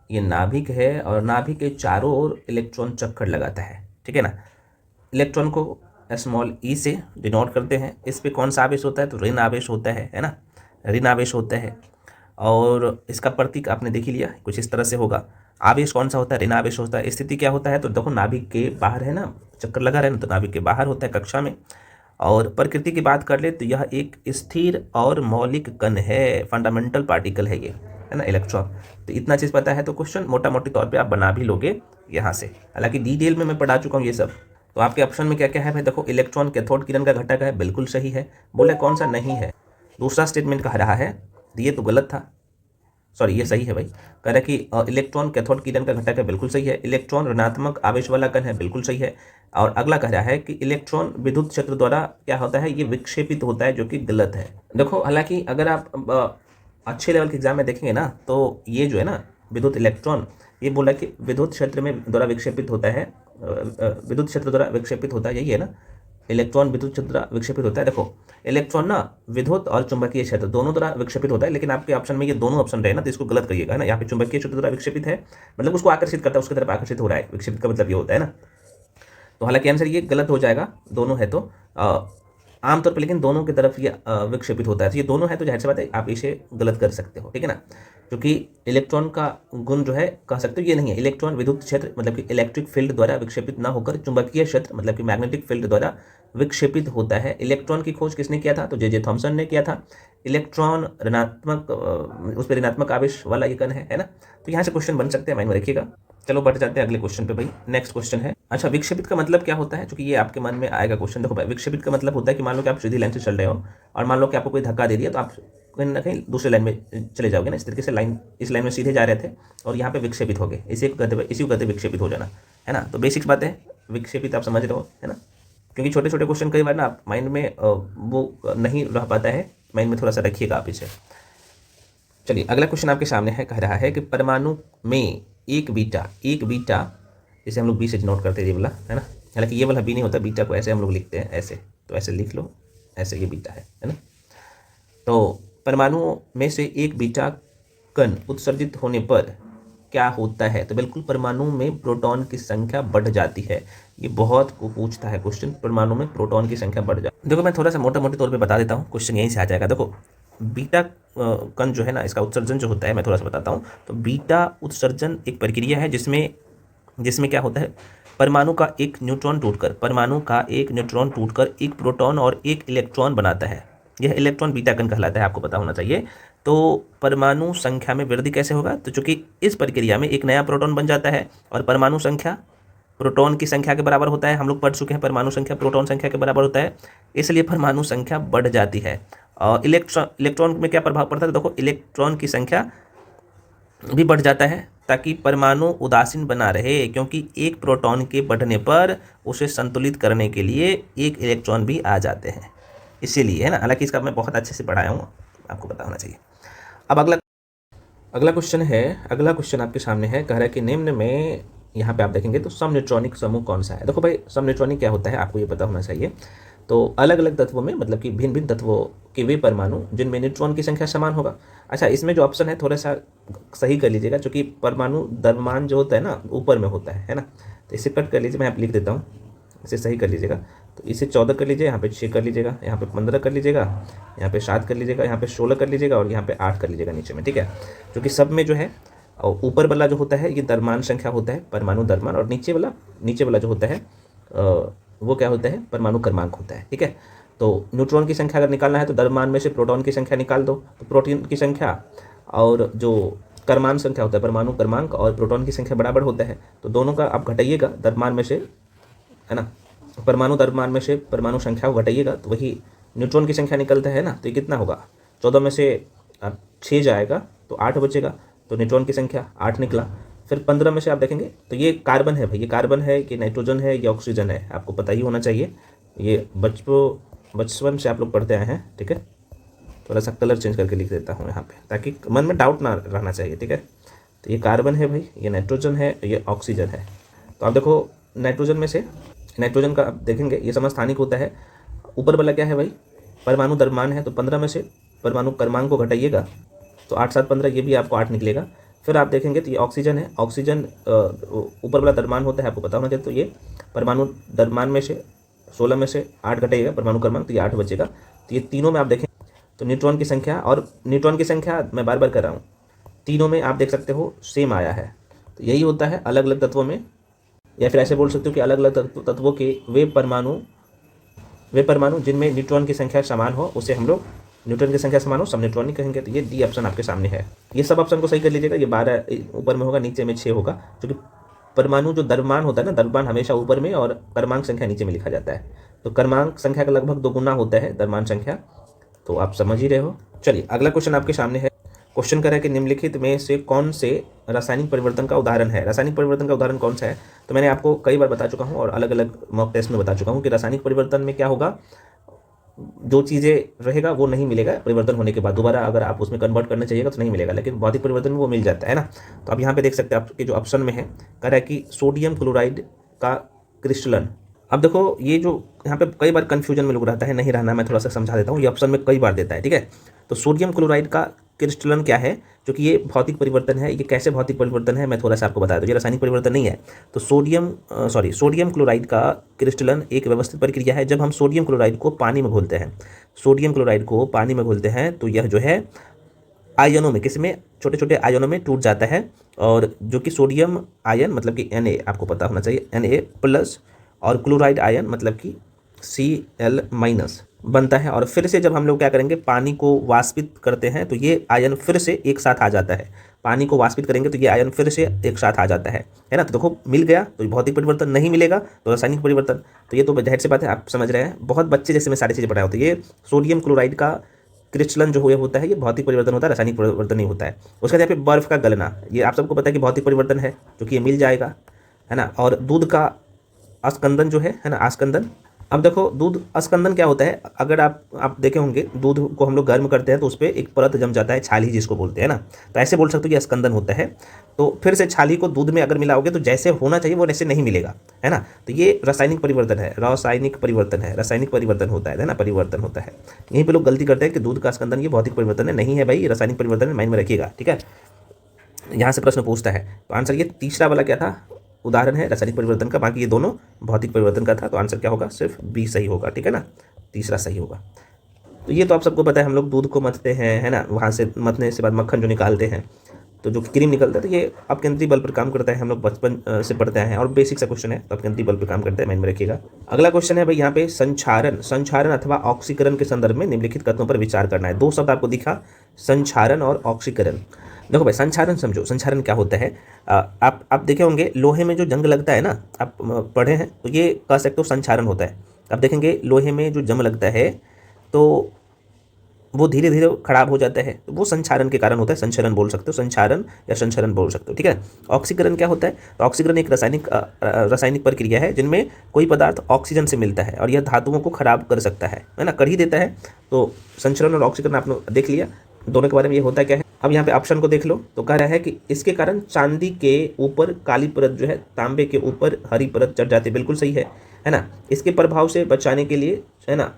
ये नाभिक है, और नाभिक के चारों ओर इलेक्ट्रॉन चक्कर लगाता है, ठीक है ना। इलेक्ट्रॉन को स्मॉल ई से डिनोट करते हैं, इस पे कौन सा आवेश होता है, तो ऋण आवेश होता है ना, ऋण आवेश होता है। और इसका प्रतीक आपने देख ही लिया, कुछ इस तरह से होगा। आवेश कौन सा होता है, ऋण आवेश होता है। स्थिति क्या होता है, तो देखो नाभिक के बाहर है ना, चक्कर लगा रहे हैं, तो नाभिक के बाहर होता है कक्षा में। और प्रकृति की बात कर ले तो यह एक स्थिर और मौलिक कण है, फंडामेंटल पार्टिकल है ये, है ना, इलेक्ट्रॉन। तो इतना चीज़ पता है तो क्वेश्चन मोटा मोटी तौर पे आप बना भी लोगे यहाँ से, हालांकि डिटेल में मैं पढ़ा चुका हूँ ये सब। तो आपके ऑप्शन में क्या क्या है भाई, देखो इलेक्ट्रॉन कैथोड किरण का घटक है, बिल्कुल सही है। बोले कौन सा नहीं है, दूसरा स्टेटमेंट कह रहा है, ये तो गलत था, सॉरी ये सही है भाई, कह रहा है कि इलेक्ट्रॉन कैथोड किरण का घटक है, बिल्कुल सही है। इलेक्ट्रॉन ऋणात्मक आवेश वाला कण है, बिल्कुल सही है। और अगला कह रहा है कि इलेक्ट्रॉन विद्युत क्षेत्र द्वारा क्या होता है, ये विक्षेपित होता है, जो कि गलत है। देखो हालांकि अगर आप अच्छे लेवल के एग्जाम में देखेंगे ना, तो ये जो है ना विद्युत इलेक्ट्रॉन, ये बोला कि विद्युत क्षेत्र में द्वारा विक्षेपित होता है, विद्युत क्षेत्र द्वारा विक्षेपित होता है, यही है ना, इलेक्ट्रॉन विद्युत क्षेत्र द्वारा विक्षेपित होता है। देखो इलेक्ट्रॉन ना विद्युत और चुंबकीय क्षेत्र दोनों द्वारा विक्षेपित होता है, लेकिन आपके ऑप्शन में ये दोनों ऑप्शन रहे ना, तो इसको गलत करिएगा ना। यहाँ पे चुंबकीय क्षेत्र द्वारा विक्षेपित है, मतलब उसको आकर्षित करता है, उसकी तरफ आकर्षित हो रहा है, विक्षेपित का मतलब ये होता है ना। तो हालांकि आंसर ये गलत हो जाएगा, दोनों है तो आमतौर पर, लेकिन दोनों की तरफ ये विक्षेपित होता है, तो ये दोनों है तो जाहिर सी बात है आप इसे गलत कर सकते हो, ठीक है ना। क्योंकि इलेक्ट्रॉन का गुण जो है कह सकते हो ये नहीं है, इलेक्ट्रॉन विद्युत क्षेत्र मतलब कि इलेक्ट्रिक फील्ड द्वारा विक्षेपित ना होकर चुंबकीय क्षेत्र मतलब कि मैग्नेटिक फील्ड द्वारा विक्षेपित होता है। इलेक्ट्रॉन की खोज किसने किया था, तो जे थॉमसन ने किया था। इलेक्ट्रॉन ऋणात्मक उस पर ऋणात्मक आवेश वाला ये कण है ना। तो यहाँ से क्वेश्चन बन सकते हैं, माइंड में रखिएगा। चलो बढ़ जाते हैं अगले क्वेश्चन पे भाई। नेक्स्ट क्वेश्चन है, अच्छा विक्षेपित का मतलब क्या होता है, क्योंकि ये आपके मन में आएगा क्वेश्चन। देखो भाई, विक्षेपित का मतलब होता है कि मान लो कि आप सीधी लाइन से चल रहे हो और मान लो कि आपको कोई धक्का दे दिया, तो आप कहीं ना कहीं दूसरे लाइन में चले जाओगे ना। इस तरीके से लाइन, इस लाइन में सीधे जा रहे थे और यहाँ पे विक्षेपित हो गए, इसी को कहते विक्षेपित हो जाना, है ना। तो बेसिक्स बात है, विक्षेपित आप समझ रहे हो, है ना। क्योंकि छोटे छोटे क्वेश्चन कई बार ना आप माइंड में वो नहीं रह पाता है, माइंड में थोड़ा सा रखिएगा आप इसे। चलिए अगला क्वेश्चन आपके सामने है, कह रहा है कि परमाणु में एक बीटा जिसे हम लोग बी से डिनोट करते हैं, ये वाला, है ना। हालांकि ये वाला बी नहीं होता, बीटा को ऐसे हम लोग लिखते हैं, ऐसे, तो ऐसे लिख लो, ऐसे ये बीटा है ना। तो परमाणुओं में से एक बीटा कण उत्सर्जित होने पर क्या होता है, तो बिल्कुल परमाणु में प्रोटॉन की संख्या बढ़ जाती है। ये बहुत को पूछता है क्वेश्चन, परमाणु में प्रोटॉन की संख्या बढ़ जाती है। देखो मैं थोड़ा सा मोटा मोटे तौर पे बता देता हूँ, क्वेश्चन यहीं से आ जाएगा। देखो बीटा कण जो है ना, इसका उत्सर्जन जो होता है, मैं थोड़ा सा बताता हूँ। तो बीटा उत्सर्जन एक प्रक्रिया है जिसमें क्या होता है, परमाणु का एक न्यूट्रॉन टूटकर एक प्रोटॉन और एक इलेक्ट्रॉन बनाता है। यह इलेक्ट्रॉन बीटा कण कहलाता है, आपको पता होना चाहिए। तो परमाणु संख्या में वृद्धि कैसे होगा, तो चूंकि इस प्रक्रिया में एक नया प्रोटॉन बन जाता है और परमाणु संख्या प्रोटॉन की संख्या के बराबर होता है। हम लोग पढ़ चुके हैं, परमाणु संख्या प्रोटॉन संख्या के बराबर होता है, इसलिए परमाणु संख्या बढ़ जाती है। और इलेक्ट्रॉन में क्या प्रभाव पड़ता है, तो देखो इलेक्ट्रॉन की संख्या भी बढ़ जाता है ताकि परमाणु उदासीन बना रहे, क्योंकि एक प्रोटॉन के बढ़ने पर उसे संतुलित करने के लिए एक इलेक्ट्रॉन भी आ जाते हैं, इसीलिए, है ना। हालांकि इसका मैं बहुत अच्छे से पढ़ाया हूँ, आपको पता होना चाहिए। अब अगला क्वेश्चन आपके सामने है, कह रहा है कि निम्न में, यहाँ पे आप देखेंगे तो समन्यूट्रॉनिक समूह कौन सा है। देखो भाई, समन्यूट्रॉनिक क्या होता है आपको ये पता होना चाहिए। तो अलग अलग तत्वों में, मतलब कि भिन्न भिन्न तत्वों के वे परमाणु जिनमें न्यूट्रॉन की संख्या समान होगा। अच्छा, इसमें जो ऑप्शन है थोड़ा सा सही कर लीजिएगा, क्योंकि परमाणु द्रव्यमान जो होता है ना, ऊपर में होता है ना। तो इसे कट कर लीजिए, मैं यहाँ लिख देता हूँ, इसे सही कर लीजिएगा। तो इसे 14 कर लीजिए, यहाँ पे 6 कर लीजिएगा, यहाँ पे 15 कर लीजिएगा, यहाँ पे 7 कर लीजिएगा, यहाँ पे 16 कर लीजिएगा और यहाँ पे 8 कर लीजिएगा नीचे में, ठीक है। क्योंकि सब में जो है, और ऊपर वाला जो होता है ये द्रव्यमान संख्या होता है, परमाणु द्रव्यमान, और नीचे वाला जो होता है वो क्या होता है, परमाणु क्रमांक होता है, ठीक है। तो न्यूट्रॉन की संख्या अगर निकालना है तो द्रव्यमान में से प्रोटॉन की संख्या निकाल दो, तो प्रोटीन की संख्या और जो क्रमांक संख्या होता है, परमाणु क्रमांक और प्रोटॉन की संख्या बराबर होता है। तो दोनों का आप घटाइएगा द्रव्यमान में से, है ना, परमाणु द्रव्यमान में से परमाणु संख्या को घटाइएगा तो वही न्यूट्रॉन की संख्या निकलता है ना। तो ये कितना होगा, 14 में से 6 जाएगा तो 8 बचेगा, तो न्यूट्रॉन की संख्या 8 निकला। फिर 15 में से आप देखेंगे तो ये कार्बन है भाई, ये कार्बन है कि नाइट्रोजन है या ऑक्सीजन है, आपको पता ही होना चाहिए। ये बचपन से आप लोग पढ़ते आए हैं, ठीक है। थोड़ा सा कलर चेंज करके लिख देता हूँ यहाँ पे, ताकि मन में डाउट ना रहना चाहिए, ठीक है। तो ये कार्बन है भाई, ये नाइट्रोजन है, ये ऑक्सीजन है। तो आप देखो नाइट्रोजन में से, नाइट्रोजन का आप देखेंगे ये समस्थानिक होता है। ऊपर वाला क्या है भाई, परमाणु द्रव्यमान है, तो 15 में से परमाणु क्रमांक को घटाइएगा तो 8 7 15, ये भी आपको 8 निकलेगा। फिर आप देखेंगे तो ये ऑक्सीजन है, ऑक्सीजन ऊपर वाला द्रव्यमान होता है, आपको पता होना चाहिए। तो ये परमाणु द्रव्यमान में से 16 में से 8 घटाइएगा परमाणु क्रमांक, तो ये 8 बचेगा। तो ये तीनों में आप देखें तो न्यूट्रॉन की संख्या, और न्यूट्रॉन की संख्या मैं बार बार कर रहा हूँ, तीनों में आप देख सकते हो सेम आया है। तो यही होता है अलग अलग तत्वों में, या फिर ऐसे बोल सकते हो कि अलग अलग तत्वों के वे परमाणु जिनमें न्यूट्रॉन की संख्या समान हो, उसे हम लोग न्यूट्रॉन की संख्या समान हो समन्यूट्रॉनिक कहेंगे। तो ये डी ऑप्शन आपके सामने है। ये सब ऑप्शन को सही कर लीजिएगा। ये 12 ऊपर में होगा, नीचे में 6 होगा, क्योंकि परमाणु जो द्रव्यमान होता है ना, द्रव्यमान हमेशा ऊपर में और क्रमांक संख्या नीचे में लिखा जाता है। तो क्रमांक संख्या का लगभग 2 गुना होता है द्रव्यमान संख्या, तो आप समझ ही रहे हो। चलिए अगला क्वेश्चन आपके सामने है। क्वेश्चन कर रहा है कि निम्नलिखित में से कौन से रासायनिक परिवर्तन का उदाहरण है। रासायनिक परिवर्तन का उदाहरण कौन सा है, तो मैंने आपको कई बार बता चुका हूँ और अलग अलग मॉक टेस्ट में बता चुका हूँ कि रासायनिक परिवर्तन में क्या होगा, जो चीज़ें रहेगा वो नहीं मिलेगा परिवर्तन होने के बाद, दोबारा अगर आप उसमें कन्वर्ट करना चाहिएगा तो नहीं मिलेगा, लेकिन भौतिक परिवर्तन में वो मिल जाता है ना। तो आप यहाँ पे देख सकते हैं, आपके जो ऑप्शन में है कह रहा है कि सोडियम क्लोराइड का क्रिस्टलन। अब देखो ये जो यहाँ पे कई बार कन्फ्यूजन में लोग रहता है, नहीं रहना, मैं थोड़ा सा समझा देता हूँ। ये ऑप्शन में कई बार देता है, ठीक है। तो सोडियम क्लोराइड का क्रिस्टलन क्या है, जो कि ये भौतिक परिवर्तन है। ये कैसे भौतिक परिवर्तन है मैं थोड़ा सा आपको बता दूं, ये रासायनिक परिवर्तन नहीं है। तो सोडियम क्लोराइड का क्रिस्टलन एक व्यवस्थित प्रक्रिया है। जब हम सोडियम क्लोराइड को पानी में घोलते हैं, तो यह जो है आयनों में, किसमें, छोटे छोटे आयनों में टूट जाता है, और जो कि सोडियम आयन मतलब कि Na, आपको पता होना चाहिए Na प्लस, और क्लोराइड आयन मतलब कि Cl- बनता है और फिर से जब हम लोग क्या करेंगे, पानी को वाष्पित करते हैं तो ये आयन फिर से एक साथ आ जाता है। पानी को वाष्पित करेंगे तो ये आयन फिर से एक साथ आ जाता है ना। तो देखो मिल गया तो भौतिक परिवर्तन, नहीं मिलेगा तो रासायनिक परिवर्तन। तो ये तो जाहिर सी बात है, आप समझ रहे हैं, बहुत बच्चे जैसे मैं सारी चीज़ें पढ़ाया होता है। ये सोडियम क्लोराइड का क्रिस्टलन जो हुए होता है, ये भौतिक परिवर्तन होता है, रासायनिक परिवर्तन नहीं होता है। उसके बाद यहाँ पे बर्फ का गलना, ये आप सबको पता है कि भौतिक परिवर्तन है, जो कि ये मिल जाएगा, है ना। और दूध का अस्कंदन जो है ना, आस्कंदन। अब देखो दूध अस्कंदन क्या होता है, अगर आप देखे होंगे, दूध को हम लोग गर्म करते हैं तो उस पर एक परत जम जाता है, छाली जिसको बोलते हैं ना। तो ऐसे बोल सकते हो कि अस्कंदन होता है। तो फिर से छाली को दूध में अगर मिलाओगे तो जैसे होना चाहिए वो वैसे नहीं मिलेगा, है ना। तो ये रासायनिक परिवर्तन है, रासायनिक परिवर्तन है, रासायनिक परिवर्तन होता है ना, परिवर्तन होता है। यहीं पर लोग गलती करते हैं कि दूध का अस्कंदन ये भौतिक परिवर्तन है, नहीं है भाई, रासायनिक परिवर्तन है, माइंड में रखिएगा, ठीक है। यहाँ से प्रश्न पूछता है तो आंसर ये तीसरा वाला क्या था, उदाहरण है रासायनिक परिवर्तन का, बाकी ये दोनों भौतिक परिवर्तन का था। तो आंसर क्या होगा, सिर्फ बी सही होगा, ठीक है ना, तीसरा सही होगा। तो ये तो आप सबको पता है, हम लोग दूध को मथते हैं, है ना, वहाँ से मथने से बाद मक्खन जो निकालते हैं, तो जो क्रीम निकलता है, तो ये अपकेंद्रीय बल पर काम करता है, हम लोग बचपन से पढ़ते हैं और बेसिक सा क्वेश्चन है, तो अपकेंद्रीय बल पर काम करता है, माइंड में रखिएगा। अगला क्वेश्चन है भाई यहाँ पे संक्षारण अथवा ऑक्सीकरण के संदर्भ में निम्नलिखित कथनों पर विचार करना है। दो शब्द आपको दिखा, संक्षारण और ऑक्सीकरण। देखो भाई संक्षारण समझो, संक्षारण क्या होता है, आप देखे होंगे लोहे में जो जंग लगता है ना, आप पढ़े हैं, तो ये कह सकते हो संक्षारण होता है। आप देखेंगे लोहे में जो जंग लगता है तो वो धीरे धीरे खराब हो जाता है, तो वो संक्षारण के कारण होता है, संक्षरण बोल सकते हो, संक्षारण या संक्षरण बोल सकते हो, ठीक है। ऑक्सीकरण क्या होता है, तो ऑक्सीकरण एक रासायनिक प्रक्रिया है जिनमें कोई पदार्थ ऑक्सीजन से मिलता है और यह धातुओं को खराब कर सकता है ना, कर ही देता है। तो संक्षरण और ऑक्सीकरण आपने देख लिया, दोनों के बारे में ये होता क्या है। अब यहाँ पे ऑप्शन को देख लो, तो कह रहा है कि इसके कारण चांदी के ऊपर काली परत जो है, तांबे के ऊपर हरी परत चढ़ जाती है, बिल्कुल सही है ना। इसके प्रभाव से बचाने के लिए, है ना,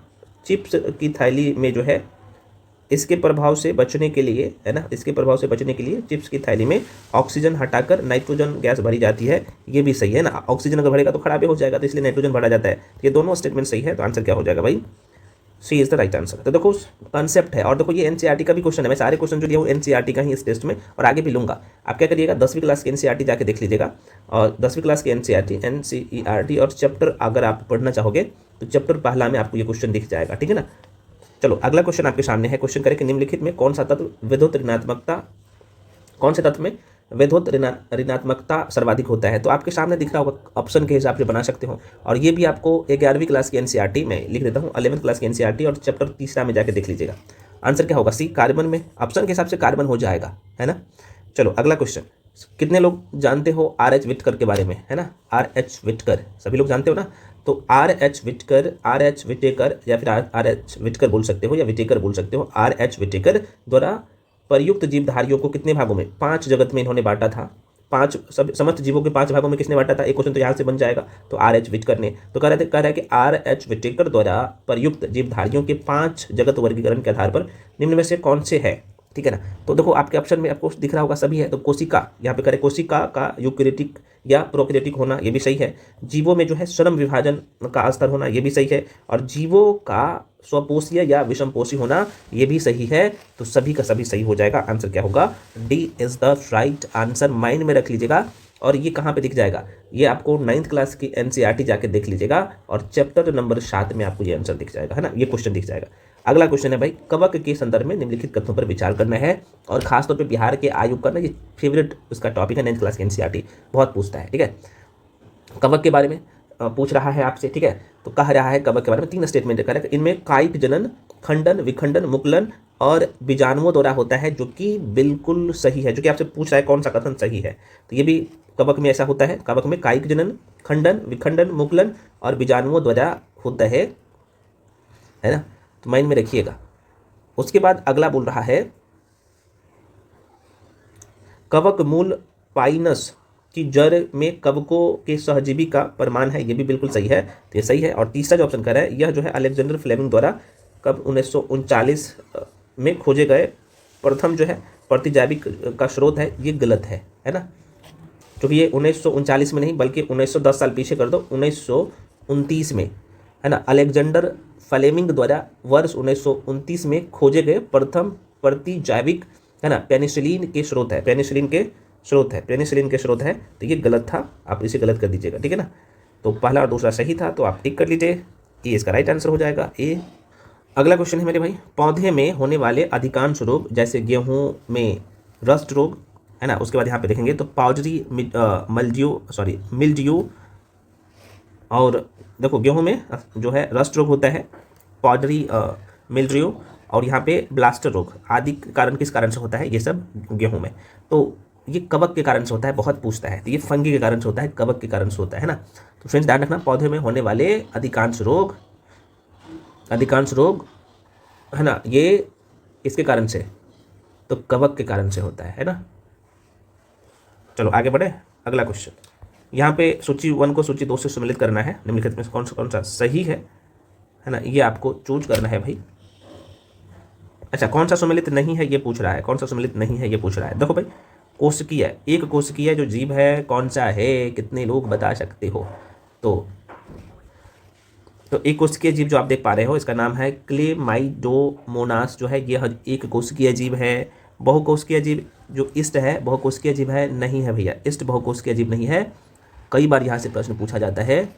चिप्स की थैली में जो है, इसके प्रभाव से बचने के लिए, है ना, इसके प्रभाव से बचने के लिए चिप्स की थैली में ऑक्सीजन हटाकर नाइट्रोजन गैस भरी जाती है, ये भी सही है ना। ऑक्सीजन अगर भरेगा तो खराब हो जाएगा, तो इसलिए नाइट्रोजन भरा जाता है। ये दोनों स्टेटमेंट सही है, तो आंसर क्या हो जाएगा भाई, सी इज द राइट आंसर। तो देखो कॉन्सेप्ट है, और देखो ये एनसीईआरटी का भी क्वेश्चन है, मैं सारे क्वेश्चन जो लिए हूँ एनसीईआरटी का ही इस टेस्ट में, और आगे भी लूंगा। आप क्या करिएगा, 10वीं क्लास की एनसीईआरटी जाके देख लीजिएगा, और 10वीं क्लास की एनसीईआरटी और चैप्टर अगर आप पढ़ना चाहोगे तो चैप्टर पहला में आपको ये क्वेश्चन दिख जाएगा, ठीक है ना। चलो अगला क्वेश्चन आपके सामने है, क्वेश्चन करें कि निम्नलिखित में कौन सा तत्व विद्युत ऋणात्मकता, कौन से तत्व में विद्युत ऋणात्मकता सर्वाधिक होता है। तो आपके सामने दिख रहा होगा, ऑप्शन के हिसाब से बना सकते हो, और ये भी आपको 11वीं क्लास की एनसीईआरटी में लिख देता हूँ, 11वीं क्लास की एनसीईआरटी और चैप्टर तीसरा में जाके देख लीजिएगा। आंसर क्या होगा, सी कार्बन में, ऑप्शन के हिसाब से कार्बन हो जाएगा, है ना। चलो अगला क्वेश्चन, कितने लोग जानते हो RH विटकर के बारे में, है ना, RH विटकर सभी लोग जानते हो ना। तो RH विटकर, RH विटेकर या फिर RH विटकर बोल सकते हो या विटेकर बोल सकते हो। RH विटेकर द्वारा प्रयुक्त जीवधारियों को कितने भागों में, 5 जगत में इन्होंने बांटा था। 5 समस्त जीवों के 5 भागों में किसने बांटा था, एक क्वेश्चन तो यहाँ से बन जाएगा, तो RH विटकर ने। तो कह रहा है कि RH विटेकर द्वारा प्रयुक्त जीवधारियों के 5 जगत वर्गीकरण के आधार पर निम्न में से कौन से है, ठीक है ना। तो देखो आपके ऑप्शन में आपको दिख रहा होगा सभी है, तो कोशिका, यहाँ पे करें कोशिका का यूकेरियोटिक या प्रोकैरियोटिक होना, ये भी सही है। जीवों में जो है श्रम विभाजन का स्तर होना, ये भी सही है। और जीवों का स्वपोषीय या विषमपोषी होना, ये भी सही है। तो सभी का सभी सही हो जाएगा। आंसर क्या होगा, D is the right answer, mind में रख लीजिएगा। और ये कहाँ पे दिख जाएगा, ये आपको 9th क्लास की एनसीईआरटी जाके देख लीजिएगा, और चैप्टर नंबर 7 में आपको ये आंसर दिख जाएगा, है ना, ये क्वेश्चन दिख जाएगा। अगला क्वेश्चन है भाई, कवक के संदर्भ में निम्नलिखित कथनों पर विचार करना है, और खासतौर पे बिहार के आयुक्त का ना ये फेवरेट उसका टॉपिक है, 9th क्लास की एनसीईआरटी बहुत पूछता है, ठीक है। कवक के बारे में पूछ रहा है आपसे, ठीक है। तो कह रहा है कवक के बारे में 3 स्टेटमेंट कह रहा है, इनमें कायिक जनन, खंडन, विखंडन, मुकुलन और बीजाणुओं द्वारा होता है, जो कि बिल्कुल सही है। जो कि आपसे पूछ रहा है कौन सा कथन सही है, तो ये भी कवक में ऐसा होता है। कवक में कायिक जनन, खंडन, विखंडन, मुकुलन और बीजाणुओं द्वारा होता है ना, तो माइंड में रखिएगा। उसके बाद अगला बोल रहा है, कवक मूल पाइनस की जड़ में कवकों के सहजीवी का प्रमाण है, ये भी बिल्कुल सही है, तो ये सही है। और तीसरा जो ऑप्शन कर रहा है, यह जो है अलेक्जेंडर फ्लेमिंग द्वारा कब 1939 में खोजे गए प्रथम जो है प्रतिजैविक का स्रोत है, ये गलत है ना। क्योंकि ये 1939 में नहीं, बल्कि 1910 साल पीछे कर दो, 1929 में, है ना, अलेक्जेंडर फ्लेमिंग द्वारा वर्ष 1929 में खोजे गए प्रथम प्रतिजैविक, है ना, पेनिसिलिन के स्रोत है, पेनिसिलिन के स्रोत है, तो ये गलत था, आप इसे गलत कर दीजिएगा, ठीक है ना। तो पहला और दूसरा सही था, तो आप टिक कर लीजिए। ये इसका राइट आंसर हो जाएगा ए। अगला क्वेश्चन है मेरे भाई, पौधे में होने वाले अधिकांश रोग जैसे गेहूं में रस्ट रोग है ना, उसके बाद यहाँ पे देखेंगे तो पाउडरी मिल्ड्यू और देखो गेहूं में जो है रस्ट रोग होता है, पाउडरी मिल्ड्यू और यहाँ पे ब्लास्टर रोग आदि कारण किस कारण से होता है, ये सब गेहूं में। तो ये कवक के कारण से होता है, बहुत पूछता है, तो ये फंगी के कारण से होता है, कवक के कारण से होता है ना। तो फ्रेंड्स ध्यान रखना, पौधे में होने वाले अधिकांश रोग है ना, ये किसके कारण से, तो कवक के कारण से होता है ना। चलो आगे बढ़े, अगला क्वेश्चन। यहाँ पे सूची 1 को सूची 2 से सम्मिलित करना है, निम्नलिखित में से कौन सा सही है ना, ये आपको चूज करना है भाई। अच्छा, कौन सा सम्मिलित नहीं है ये पूछ रहा है, कौन सा सम्मिलित नहीं है ये पूछ रहा है। देखो भाई, कोशिकीय, एक कोशिकीय जो जीव है कौन सा है, कितने लोग बता सकते हो। तो एक कोशिकीय जीव जो आप देख पा रहे हो इसका नाम है क्लेमाइडोमोनास, जो है यह एक कोशिकीय जीव है। बहुकोशिकीय जीव जो इष्ट है, बहुकोशिकीय जीव है, नहीं है भैया, इष्ट बहुकोशिकीय जीव नहीं है। कई बार यहाँ से प्रश्न पूछा जाता है।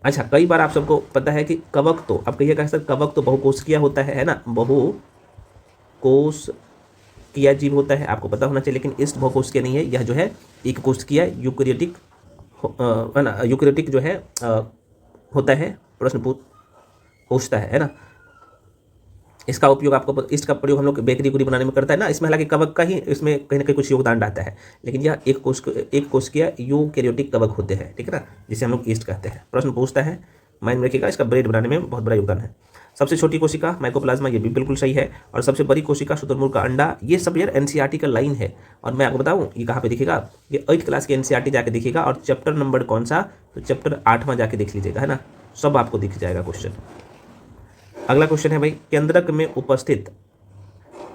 अच्छा, कई बार आप सबको पता है कि कवक, तो अब कहिएगा सर कवक तो बहुकोशिकीय होता है ना, बहुकोशिकीय जीव होता है, आपको पता होना चाहिए, लेकिन इष्ट बहुकोशिकीय नहीं है। यह जो है एक कोशिकीय यूकेरियोटिक है ना, यूकेरियोटिक जो है होता है, प्रश्न पूछता है ना। इसका उपयोग आपको, इसका प्रयोग हम लोग बेकरी उकरी बनाने में करता है ना, इसमें हालांकि कवक का ही इसमें कहीं ना कहीं कुछ योगदान रहता है, लेकिन यह एक कोशिकीय यूकेरियोटिक कवक होते हैं, ठीक है ना, जिसे हम लोग ईस्ट कहते हैं। प्रश्न पूछता है, माइंड में रखिएगा, इसका ब्रेड बनाने में बहुत बड़ा योगदान है। सबसे छोटी कोशिका माइकोप्लाज्मा, ये भी बिल्कुल सही है। और सबसे बड़ी कोशिका शुतुरमुर्ग का अंडा, ये सब यार एनसीईआरटी का लाइन है। और मैं आपको बताऊं ये कहाँ पे दिखेगा, ये 8th क्लास के एनसीईआरटी जाके दिखेगा, और चैप्टर नंबर कौन सा, तो चैप्टर 8वां जाके देख लीजिएगा, है ना, सब आपको दिख जाएगा क्वेश्चन। अगला क्वेश्चन है भाई, केंद्रक में उपस्थित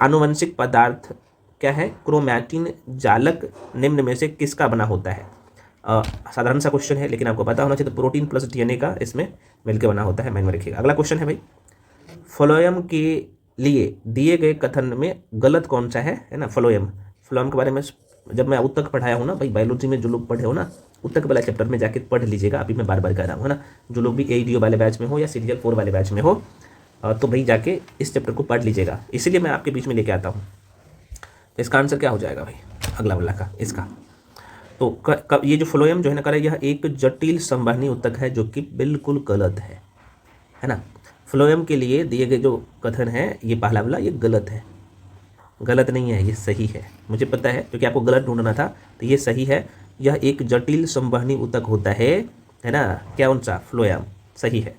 आनुवंशिक पदार्थ क्या है, क्रोमैटिन जालक निम्न में से किसका बना होता है। साधारण सा क्वेश्चन है, लेकिन आपको पता होना चाहिए, तो प्रोटीन प्लस डीएनए का इसमें मिलकर बना होता है, माइंड में रखिएगा। अगला क्वेश्चन है भाई, फ्लोएम के लिए दिए गए कथन में गलत कौन सा है ना। फ्लोएम के बारे में जब मैं उत्तक पढ़ाया हूँ ना भाई, बायोलॉजी में जो लोग पढ़े हो ना, उत्तक वाला चैप्टर में जाके पढ़ लीजिएगा, अभी मैं बार बार कह रहा हूँ, है ना, जो लोग भी एडीओ वाले बैच में हो या सीरियल 4 वाले बैच में हो, तो भाई जाके इस चैप्टर को पढ़ लीजिएगा, इसीलिए मैं आपके बीच में लेके आता हूँ। तो इसका आंसर क्या हो जाएगा भाई, अगला वाला का इसका, तो ये जो फ्लोएम जो है ना करे, यह एक जटिल संवहनी उत्तक है, जो कि बिल्कुल गलत है ना। फ्लोएम के लिए दिए गए जो कथन है, ये पहला वाला ये गलत है, गलत नहीं है, ये सही है, मुझे पता है, क्योंकि आपको गलत ढूंढना था, तो ये सही है। यह एक जटिल संवहनी उत्तक होता है ना, क्या उनसा फ्लोएम सही है।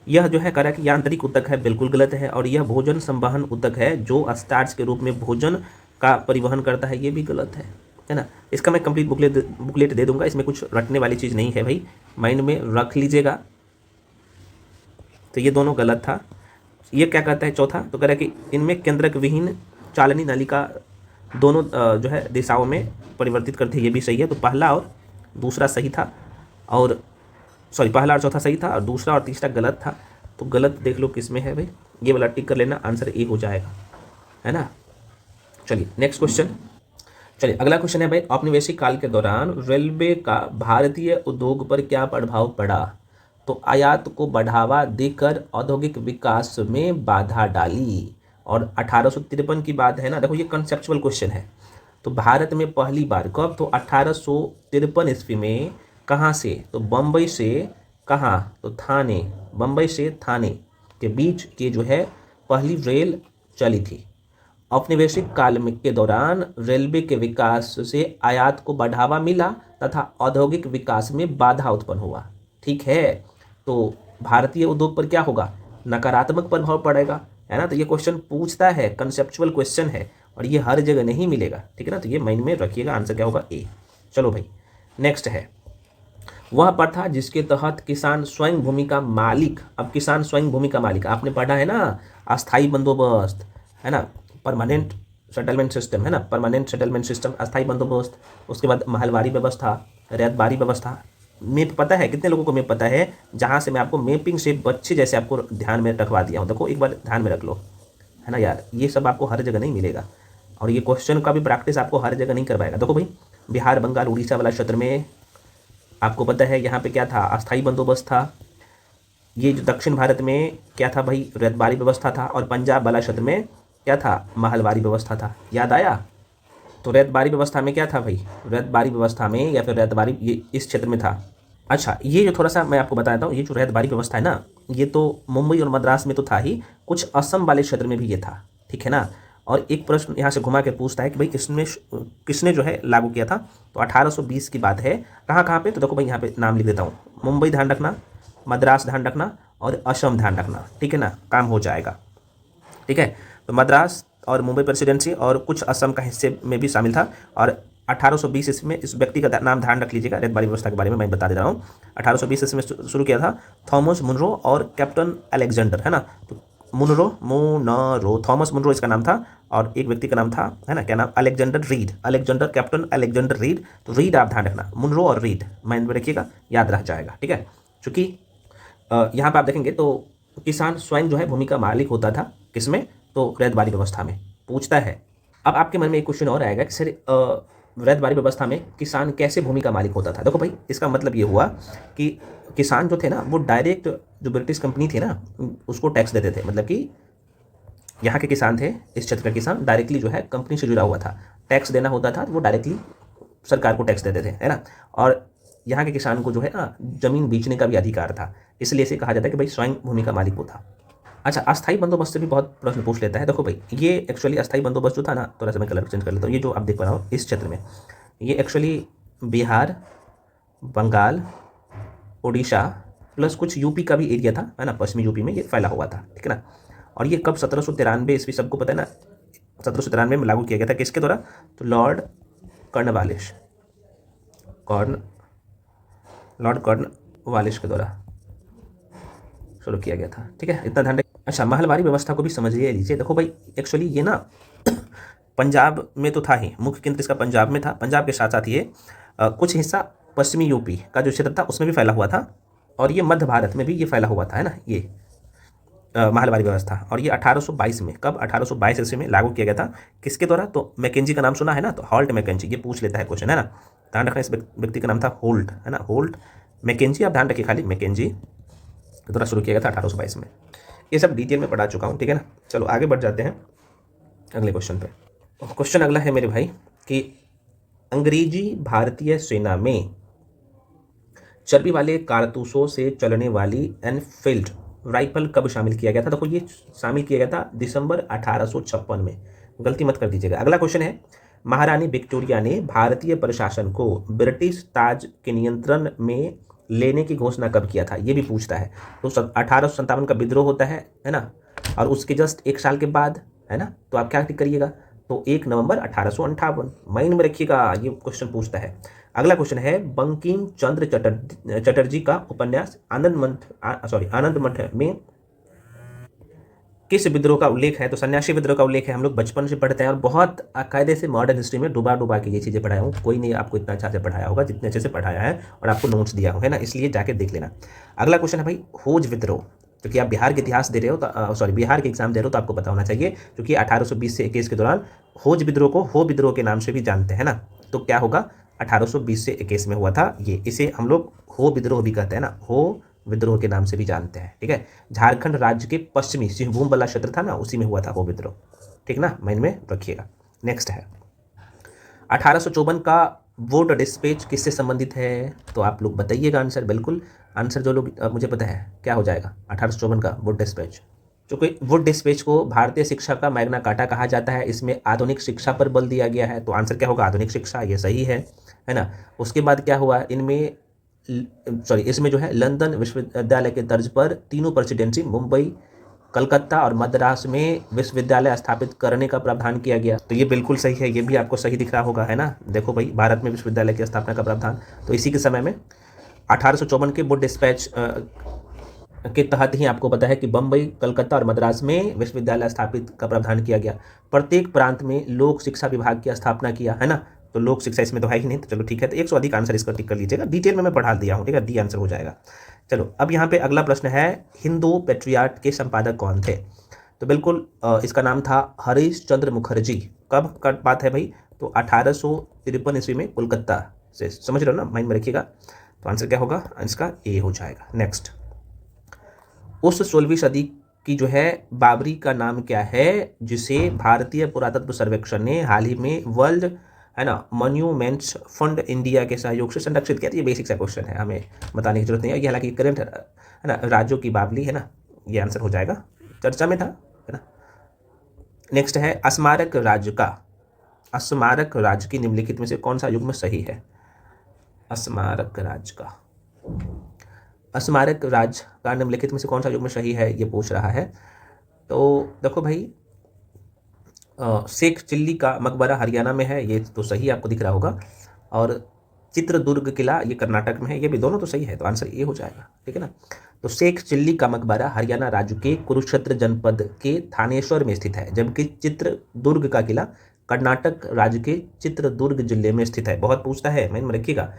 यह जो है करा कि यांत्रिक उत्तक है, बिल्कुल गलत है। और यह भोजन संवहन उत्तक है, जो स्टार्च के रूप में भोजन का परिवहन करता है, ये भी गलत है ना। इसका मैं कंप्लीट बुकलेट दे दूंगा, इसमें कुछ रटने वाली चीज़ नहीं है भाई, माइंड में रख लीजिएगा। तो ये दोनों गलत था। ये क्या कहता है चौथा, तो कह रहा है कि इनमें केंद्रक विहीन चालनी नलिका दोनों जो है दिशाओं में परिवर्तित करते हैं, ये भी सही है। तो पहला और दूसरा सही था, और पहला और चौथा सही था, और दूसरा और तीसरा गलत था। तो गलत देख लो किस में है भाई, ये वाला टिक कर लेना, आंसर ए हो जाएगा, है ना। चलिए नेक्स्ट क्वेश्चन। चलिए अगला क्वेश्चन है भाई, औपनिवेशिक काल के दौरान रेलवे का भारतीय उद्योग पर क्या प्रभाव पड़ा। तो आयात को बढ़ावा देकर औद्योगिक विकास में बाधा डाली। और 1853 की बात है ना, देखो ये कंसेप्चुअल क्वेश्चन है। तो भारत में पहली बार कब, तो 1853 ईस्वी में। कहाँ से, तो बम्बई से कहाँ, तो थाने, बम्बई से थाने के बीच के जो है पहली रेल चली थी। औपनिवेशिक काल में के दौरान रेलवे के विकास से आयात को बढ़ावा मिला तथा औद्योगिक विकास में बाधा उत्पन्न हुआ, ठीक है। तो भारतीय उद्योग पर क्या होगा, नकारात्मक प्रभाव पड़ेगा, है ना। तो ये क्वेश्चन पूछता है, कंसेप्चुअल क्वेश्चन है, और ये हर जगह नहीं मिलेगा, ठीक है ना। तो ये माइंड में रखिएगा, आंसर क्या होगा ए। चलो भाई नेक्स्ट है, वह प्रथा जिसके तहत किसान स्वयं भूमि का मालिक, अब किसान स्वयं भूमि का मालिक आपने पढ़ा है ना, अस्थाई बंदोबस्त, है ना, परमानेंट सेटलमेंट सिस्टम, है ना, परमानेंट सेटलमेंट सिस्टम, अस्थाई बंदोबस्त, उसके बाद महलवारी व्यवस्था, रैयतबारी व्यवस्था। मैप पता है, कितने लोगों को मैप पता है, जहाँ से मैं आपको मैपिंग से बच्चे जैसे आपको ध्यान में रखवा दिया हूँ। देखो एक बार ध्यान में रख लो, है ना यार, ये सब आपको हर जगह नहीं मिलेगा, और ये क्वेश्चन का भी प्रैक्टिस आपको हर जगह नहीं करवाएगा। देखो भाई, बिहार बंगाल उड़ीसा वाला क्षेत्र में आपको पता है यहाँ पे क्या था, अस्थाई बंदोबस्त था। ये जो दक्षिण भारत में क्या था भाई, रैतबारी व्यवस्था था, और पंजाब वाला क्षेत्र में क्या था, महलवारी व्यवस्था था। याद आया? तो रैतबारी व्यवस्था में क्या था भाई, रैतबारी व्यवस्था में या फिर रैतबारी ये इस क्षेत्र में था। अच्छा, ये जो थोड़ा सा मैं आपको बता देता हूँ, ये जो रैतबारी व्यवस्था है ना, ये तो मुंबई और मद्रास में तो था ही, कुछ असम वाले क्षेत्र में भी ये था, ठीक है ना। और एक प्रश्न यहाँ से घुमा के पूछता है कि भाई इसमें किसने जो है लागू किया था, तो 1820 की बात है। कहाँ कहाँ पे, तो देखो भाई यहाँ पे नाम लिख देता हूँ, मुंबई ध्यान रखना, मद्रास ध्यान रखना, और असम ध्यान रखना, ठीक है ना, काम हो जाएगा। ठीक है, तो मद्रास और मुंबई प्रेसिडेंसी और कुछ असम का हिस्से में भी शामिल था। और 1820 ईस्वी में इस व्यक्ति का नाम ध्यान रख लीजिएगा, रैतबारी व्यवस्था के बारे में मैं बता दे रहा हूँ। 1820 ईस्वी में शुरू किया था थॉमस मुनरो और कैप्टन अलेक्जेंडर, है ना। तो मुनरो थॉमस मुनरो इसका नाम था, और एक व्यक्ति का नाम था, है ना, क्या नाम, Alexander read, Alexander captain Alexander read. तो रीड आप ध्यान रखना, मुनरो और रीड माइंड में रखिएगा, याद रह जाएगा, ठीक है। चूंकि यहाँ पर आप देखेंगे तो किसान स्वयं जो है भूमि का मालिक होता था, किसमें, तो रैतबारी व्यवस्था में पूछता है। अब आपके मन में एक क्वेश्चन और आएगा कि सर रैतबारी व्यवस्था में किसान कैसे भूमि का मालिक होता था। देखो भाई, इसका मतलब ये हुआ कि किसान जो थे ना, वो डायरेक्ट जो ब्रिटिश कंपनी थी ना, उसको टैक्स देते थे। मतलब कि यहाँ के किसान थे, इस क्षेत्र का किसान डायरेक्टली जो है कंपनी से जुड़ा हुआ था, टैक्स देना होता था, वो डायरेक्टली सरकार को टैक्स देते थे, है ना। और यहाँ के किसान को जो है ना जमीन बेचने का भी अधिकार था, इसलिए इसे कहा जाता है कि भाई स्वयं भूमि का मालिक वो था। अच्छा, अस्थाई बंदोबस्त से भी बहुत प्रश्न पूछ लेता है। देखो भाई, ये एक्चुअली अस्थाई बंदोबस्त जो था ना, थोड़ा सा मैं कलर चेंज कर लेता हूँ, ये जो आप देख पा रहा हूँ इस क्षेत्र में, ये एक्चुअली बिहार, बंगाल, उड़ीसा प्लस कुछ यूपी का भी एरिया था, है ना, पश्चिमी यूपी में ये फैला हुआ था, ठीक है ना। और ये कब 1793 ईस्वी, सबको पता है ना, 1793 में लागू किया गया था, किसके द्वारा, तो लॉर्ड कॉर्नवालिस, लॉर्ड कॉर्नवालिस के द्वारा शुरू किया गया था, ठीक है, इतना ध्यान रखिए। अच्छा, महलवारी व्यवस्था को भी समझिए लीजिए। देखो भाई, एक्चुअली ये ना पंजाब में तो था ही, मुख्य केंद्र इसका पंजाब में था, पंजाब के साथ साथ ये कुछ हिस्सा पश्चिमी यूपी का जो क्षेत्र था उसमें भी फैला हुआ था, और ये मध्य भारत में भी ये फैला हुआ था, है ना, ये महलवारी व्यवस्था। और ये 1822 में, कब, 1822 ईस्वी में लागू किया गया था, किसके द्वारा, तो मैकेंजी का नाम सुना है ना, तो हॉल्ट मैकेंजी, ये पूछ लेता है क्वेश्चन, है ना। ध्यान रखना, इस व्यक्ति का नाम था होल्ट, है ना, होल्ट मैकेंजी, आप ध्यान रखिए खाली, मैकेंजी के द्वारा शुरू किया गया था 1822 में। ये सब डिटेल में पढ़ा चुका हूँ, ठीक है ना। चलो आगे बढ़ जाते हैं अगले क्वेश्चन पे। क्वेश्चन अगला है मेरे भाई कि अंग्रेजी भारतीय सेना में चर्बी वाले कारतूसों से चलने वाली एनफील्ड राइफल कब शामिल किया गया था। देखो, ये शामिल किया गया था दिसंबर 1856 में, गलती मत कर दीजिएगा। अगला क्वेश्चन है, महारानी विक्टोरिया ने भारतीय प्रशासन को ब्रिटिश ताज के नियंत्रण में लेने की घोषणा कब किया था, ये भी पूछता है। तो 1857 का विद्रोह होता है ना, और उसके जस्ट एक साल के बाद, है ना, तो आप क्या टिक करिएगा, तो 1 नवंबर 1858, माइंड में रखिएगा, ये क्वेश्चन पूछता है। अगला क्वेश्चन है, बंकिम चंद्र चटर्जी का उपन्यास आनंद मठ में किस विद्रोह का उल्लेख है, तो सन्यासी विद्रोह का उल्लेख है। हम लोग बचपन से पढ़ते हैं और बहुत कायदे से मॉडर्न हिस्ट्री में डुबा डुबा के ये चीज़ें पढ़ाया हूँ, कोई नहीं आपको इतना अच्छा से पढ़ाया होगा जितने अच्छे से पढ़ाया है, और आपको नोट्स दिया हो, है ना, इसलिए जाके देख लेना। अगला क्वेश्चन है भाई, होज विद्रोह, क्योंकि आप बिहार के इतिहास दे रहे हो, तो बिहार के एग्जाम दे रहे हो, तो आपको पता होना चाहिए, क्योंकि 1820 से 21 के दौरान होज विद्रोह को हो विद्रोह के नाम से भी जानते हैं ना। तो क्या होगा, 1820 से 21 में हुआ था ये, इसे हम लोग हो विद्रोह भी कहते हैं ना, हो विद्रोह के नाम से भी जानते हैं, ठीक है। झारखंड राज्य के पश्चिमी सिंहभूम वाला क्षेत्र था ना, उसी में हुआ था वो विद्रोह, ठीक ना, माइंड में रखिएगा। नेक्स्ट है 1854 का वुड डिस्पैच किससे संबंधित है, तो आप लोग बताइएगा आंसर, बिल्कुल आंसर जो लोग मुझे पता है क्या हो जाएगा, 1854 का वुड डिस्पैच। चूँकि वुड डिस्पैच को भारतीय शिक्षा का मैग्ना कार्टा कहा जाता है, इसमें आधुनिक शिक्षा पर बल दिया गया है, तो आंसर क्या होगा, आधुनिक शिक्षा, ये सही है ना। उसके बाद क्या हुआ, इसमें जो है लंदन विश्वविद्यालय के तर्ज पर तीनों प्रेसिडेंसी मुंबई, कलकत्ता और मद्रास में विश्वविद्यालय स्थापित करने का प्रावधान किया गया, तो ये बिल्कुल सही है, ये भी आपको सही दिख रहा होगा, है ना। देखो भाई, भारत में विश्वविद्यालय की स्थापना का प्रावधान तो इसी के समय में 1854 के वुड डिस्पैच के तहत ही आपको पता है कि बम्बई, कलकत्ता और मद्रास में विश्वविद्यालय स्थापित का प्रावधान किया गया। प्रत्येक प्रांत में लोक शिक्षा विभाग की स्थापना किया, है ना, तो लोक शिक्षा इसमें तो है ही नहीं, तो चलो ठीक है, तो 100 अधिक आंसर इसका टिक कर लीजिएगा, डिटेल में मैं पढ़ा दिया हूँ, ठीक है, डी आंसर हो जाएगा। चलो अब यहाँ पे अगला प्रश्न है, हिंदू पेट्रियाट के संपादक कौन थे, तो बिल्कुल इसका नाम था हरीश चंद्र मुखर्जी। कब का बात है भाई, तो 1853 ईस्वी में कोलकाता से, समझ रहे हो ना, माइंड में रखिएगा। तो आंसर क्या होगा, इसका ए हो जाएगा। नेक्स्ट उस 16वीं सदी की जो है बाबरी का नाम क्या है जिसे भारतीय पुरातत्व सर्वेक्षण ने हाल ही में वर्ल्ड है ना मॉन्यूमेंट्स फंड इंडिया के सहयोग से संरक्षित किया था। ये बेसिक सा क्वेश्चन है, हमें बताने की जरूरत नहीं है। ये हालांकि करंट है ना, राज्यों की बावली है ना, ये आंसर हो जाएगा, चर्चा में था, है ना। नेक्स्ट है स्मारक राज्य का, स्मारक राज्य की निम्नलिखित में से कौन सा युग्म सही है? स्मारक राज्य का, स्मारक राज्य का निम्नलिखित में से कौन सा युग्म सही है, ये पूछ रहा है। तो देखो भाई, शेख चिल्ली का मकबरा हरियाणा में है, ये तो सही आपको दिख रहा होगा। और चित्रदुर्ग किला ये कर्नाटक में है, ये भी दोनों तो सही है, तो आंसर ये हो जाएगा, ठीक है ना। तो शेख चिल्ली का मकबरा हरियाणा राज्य के कुरुक्षेत्र जनपद के थानेश्वर में स्थित है, जबकि चित्रदुर्ग का किला कर्नाटक राज्य के चित्रदुर्ग जिले में स्थित है। बहुत पूछता है, मैं रखिएगा।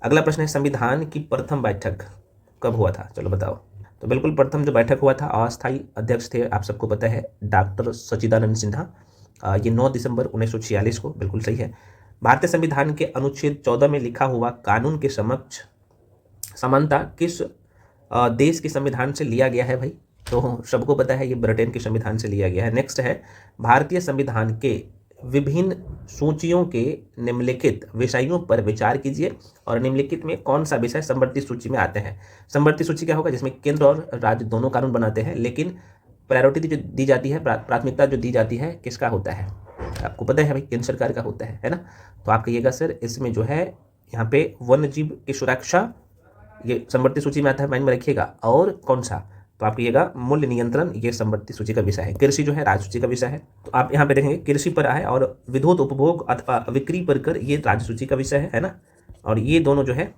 अगला प्रश्न है संविधान की प्रथम बैठक कब हुआ था? चलो बताओ। तो बिल्कुल प्रथम जो बैठक हुआ था, अस्थायी अध्यक्ष थे, आप सबको पता है, डॉक्टर सच्चिदानंद सिन्हा। ये 9 दिसंबर 1946 को, बिल्कुल सही है। भारतीय संविधान के अनुच्छेद 14 में लिखा हुआ कानून के समक्ष समानता किस देश के संविधान से लिया गया है भाई? तो सबको पता है, ये ब्रिटेन के संविधान से लिया गया है। नेक्स्ट है भारतीय संविधान के विभिन्न सूचियों के निम्नलिखित विषयों पर विचार कीजिए और निम्नलिखित में कौन सा विषय समवर्ती सूची में आते हैं? समवर्ती सूची क्या होगा? जिसमें केंद्र और राज्य दोनों कानून बनाते हैं, लेकिन प्रायोरिटी जो दी जाती है, प्राथमिकता जो दी जाती है, किसका होता है? आपको पता है भाई, केंद्र सरकार का होता है ना। तो आप कहिएगा सर इसमें जो है यहाँ पे वन्य जीव की सुरक्षा, ये समवर्ती सूची में आता है, माइंड में रखिएगा। और कौन सा? तो आप कहिएगा मूल्य नियंत्रण, ये समवर्ती सूची का विषय है। कृषि जो है राज्य सूची का विषय है, तो आप यहाँ पे देखेंगे कृषि पर है, और विद्युत उपभोग अथवा बिक्री पर कर, ये राज्य सूची का विषय है ना। और ये दोनों जो है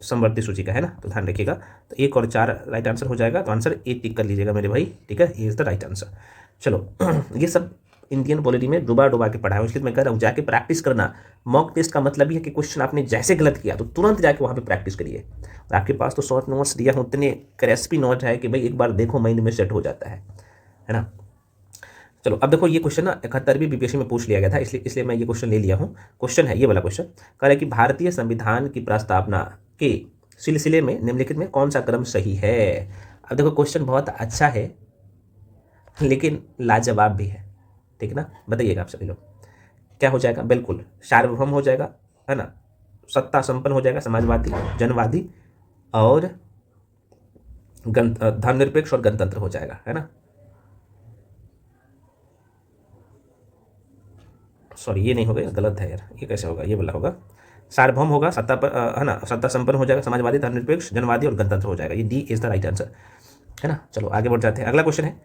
समवर्ती सूची का है ना, तो ध्यान रखिएगा। तो 1 और 4 राइट आंसर हो जाएगा, तो आंसर ए टिक कर लीजिएगा मेरे भाई, ठीक है, ये इज द राइट आंसर। चलो ये सब इंडियन पॉलिटी में डुबा डुबा के पढ़ा है, इसलिए मैं कह रहा हूँ जाके प्रैक्टिस करना। मॉक टेस्ट का मतलब ही है कि क्वेश्चन आपने जैसे गलत किया तो तुरंत जाके वहाँ पे प्रैक्टिस करिए। और आपके पास तो शॉर्ट नोट्स दिया हूँ, इतने क्रेस्पी नोट है कि भाई एक बार देखो माइंड में सेट हो जाता है ना। चलो अब देखो, ये क्वेश्चन ना 71वीं बीपीएससी में पूछ लिया गया था, इसलिए मैं ये क्वेश्चन ले लिया हूँ। क्वेश्चन है ये वाला क्वेश्चन, कह रहा है कि भारतीय संविधान की प्रस्तावना के सिलसिले में निम्नलिखित में कौन सा क्रम सही है? अब देखो क्वेश्चन बहुत अच्छा है लेकिन लाजवाब भी है, ठीक है ना। बताइएगा आप सभी लोग क्या हो जाएगा? बिल्कुल सार्वभौम हो जाएगा, है ना, सत्ता संपन्न हो जाएगा, समाजवादी, जनवादी और धर्मनिरपेक्ष और गणतंत्र हो जाएगा, है ना। सॉरी ये नहीं होगा, गलत है यार, ये कैसे होगा? ये वाला होगा, सार्वभौम होगा, सत्ता पर है ना, सत्ता संपन्न हो जाएगा, समाजवादी, धर्मनिरपेक्ष, जनवादी और गणतंत्र हो जाएगा। ये D is the right answer, है ना। चलो आगे बढ़ जाते हैं। अगला क्वेश्चन है,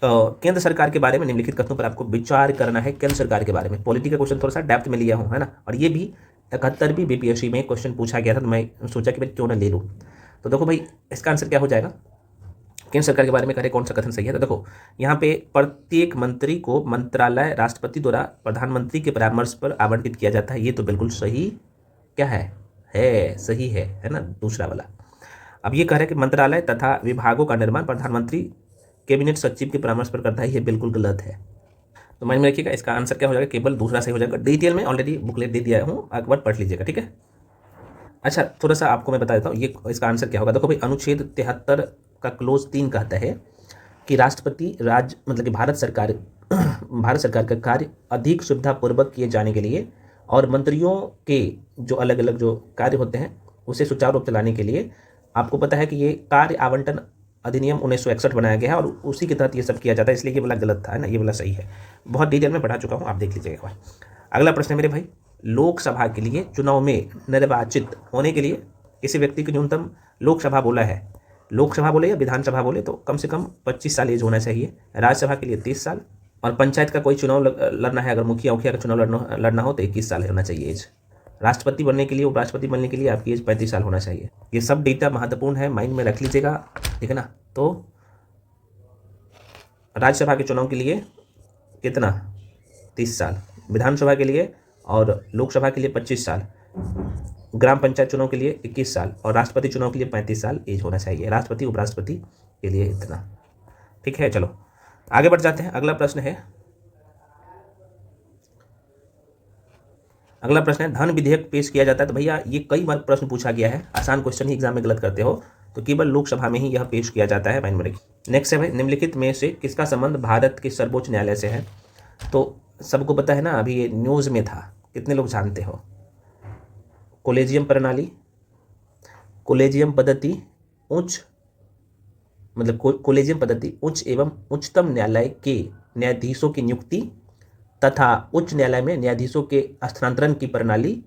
केंद्र सरकार के बारे में निम्नलिखित कथनों पर आपको विचार करना है। केंद्र सरकार के बारे में पॉलिटी का क्वेश्चन थोड़ा सा डेप्थ में लिया हूँ, है ना। और ये भी 71वीं बीपीएससी में क्वेश्चन पूछा गया था, तो मैं सोचा कि भाई क्यों ना ले लूँ। तो देखो भाई इसका आंसर क्या हो जाएगा? केंद्र सरकार के बारे में करें कौन सा कथन सही है? तो देखो यहाँ पे प्रत्येक मंत्री को मंत्रालय राष्ट्रपति द्वारा प्रधानमंत्री के परामर्श पर आवंटित किया जाता है, ये तो बिल्कुल सही क्या है सही है ना, दूसरा वाला। अब ये कह रहे हैं कि मंत्रालय तथा विभागों का निर्माण प्रधानमंत्री कैबिनेट सचिव के परामर्श पर करता है, ये बिल्कुल गलत है। तो माइंड में रखिएगा, इसका आंसर क्या हो जाएगा? केवल दूसरा सही हो जाएगा। डिटेल में ऑलरेडी बुकलेट दे दिया हूँ, एक बार पढ़ लीजिएगा, ठीक है। अच्छा थोड़ा सा आपको मैं बता देता हूँ, ये इसका आंसर क्या होगा। देखो भाई अनुच्छेद 73 का क्लोज 3 कहता है कि राष्ट्रपति राज्य मतलब कि भारत सरकार का कार्य अधिक सुविधापूर्वक किए जाने के लिए और मंत्रियों के जो अलग अलग जो कार्य होते हैं उसे सुचारू रूप चलाने के लिए, आपको पता है कि ये कार्य आवंटन अधिनियम 1961 बनाया गया है और उसी के तहत ये सब किया जाता है, इसलिए ये वाला गलत था, है ना, ये वाला सही है। बहुत डिटेल में पढ़ा चुका हूँ, आप देख लीजिएगा एक बार। अगला प्रश्न है मेरे भाई, लोकसभा के लिए चुनाव में निर्वाचित होने के लिए किसी व्यक्ति की न्यूनतम लोकसभा बोला है, लोकसभा बोले या विधानसभा बोले, तो कम से कम 25 साल एज होना चाहिए। राज्यसभा के लिए 30 साल, और पंचायत का कोई चुनाव लड़ना है, अगर मुखिया का चुनाव लड़ना हो तो 21 साल होना चाहिए एज। राष्ट्रपति बनने के लिए, उपराष्ट्रपति बनने के लिए आपकी एज 35 साल होना चाहिए। ये सब डेटा महत्वपूर्ण है, माइंड में रख लीजिएगा, ठीक है ना। तो राज्यसभा के चुनाव के लिए कितना? 30 साल, विधानसभा के लिए और लोकसभा के लिए 25 साल, ग्राम पंचायत चुनाव के लिए 21 साल और राष्ट्रपति चुनाव के लिए 35 साल एज होना चाहिए। राष्ट्रपति उपराष्ट्रपति के लिए इतना, ठीक है। चलो आगे बढ़ जाते हैं। अगला प्रश्न है धन विधेयक पेश किया जाता है। तो भैया ये कई बार प्रश्न पूछा गया है, आसान क्वेश्चन ही एग्जाम में गलत करते हो, तो केवल लोकसभा में ही यह पेश किया जाता है, माइंड में रखिए। नेक्स्ट है भाई, निम्नलिखित में से किसका संबंध भारत के सर्वोच्च न्यायालय से है? तो सबको पता है ना, अभी ये न्यूज़ में था, कितने लोग जानते हो? कोलेजियम प्रणाली, कोलेजियम पद्धति, उच्च मतलब कोलेजियम पद्धति उच्च एवं उच्चतम न्यायालय के न्यायाधीशों की नियुक्ति तथा उच्च न्यायालय में न्यायाधीशों के स्थानांतरण की प्रणाली,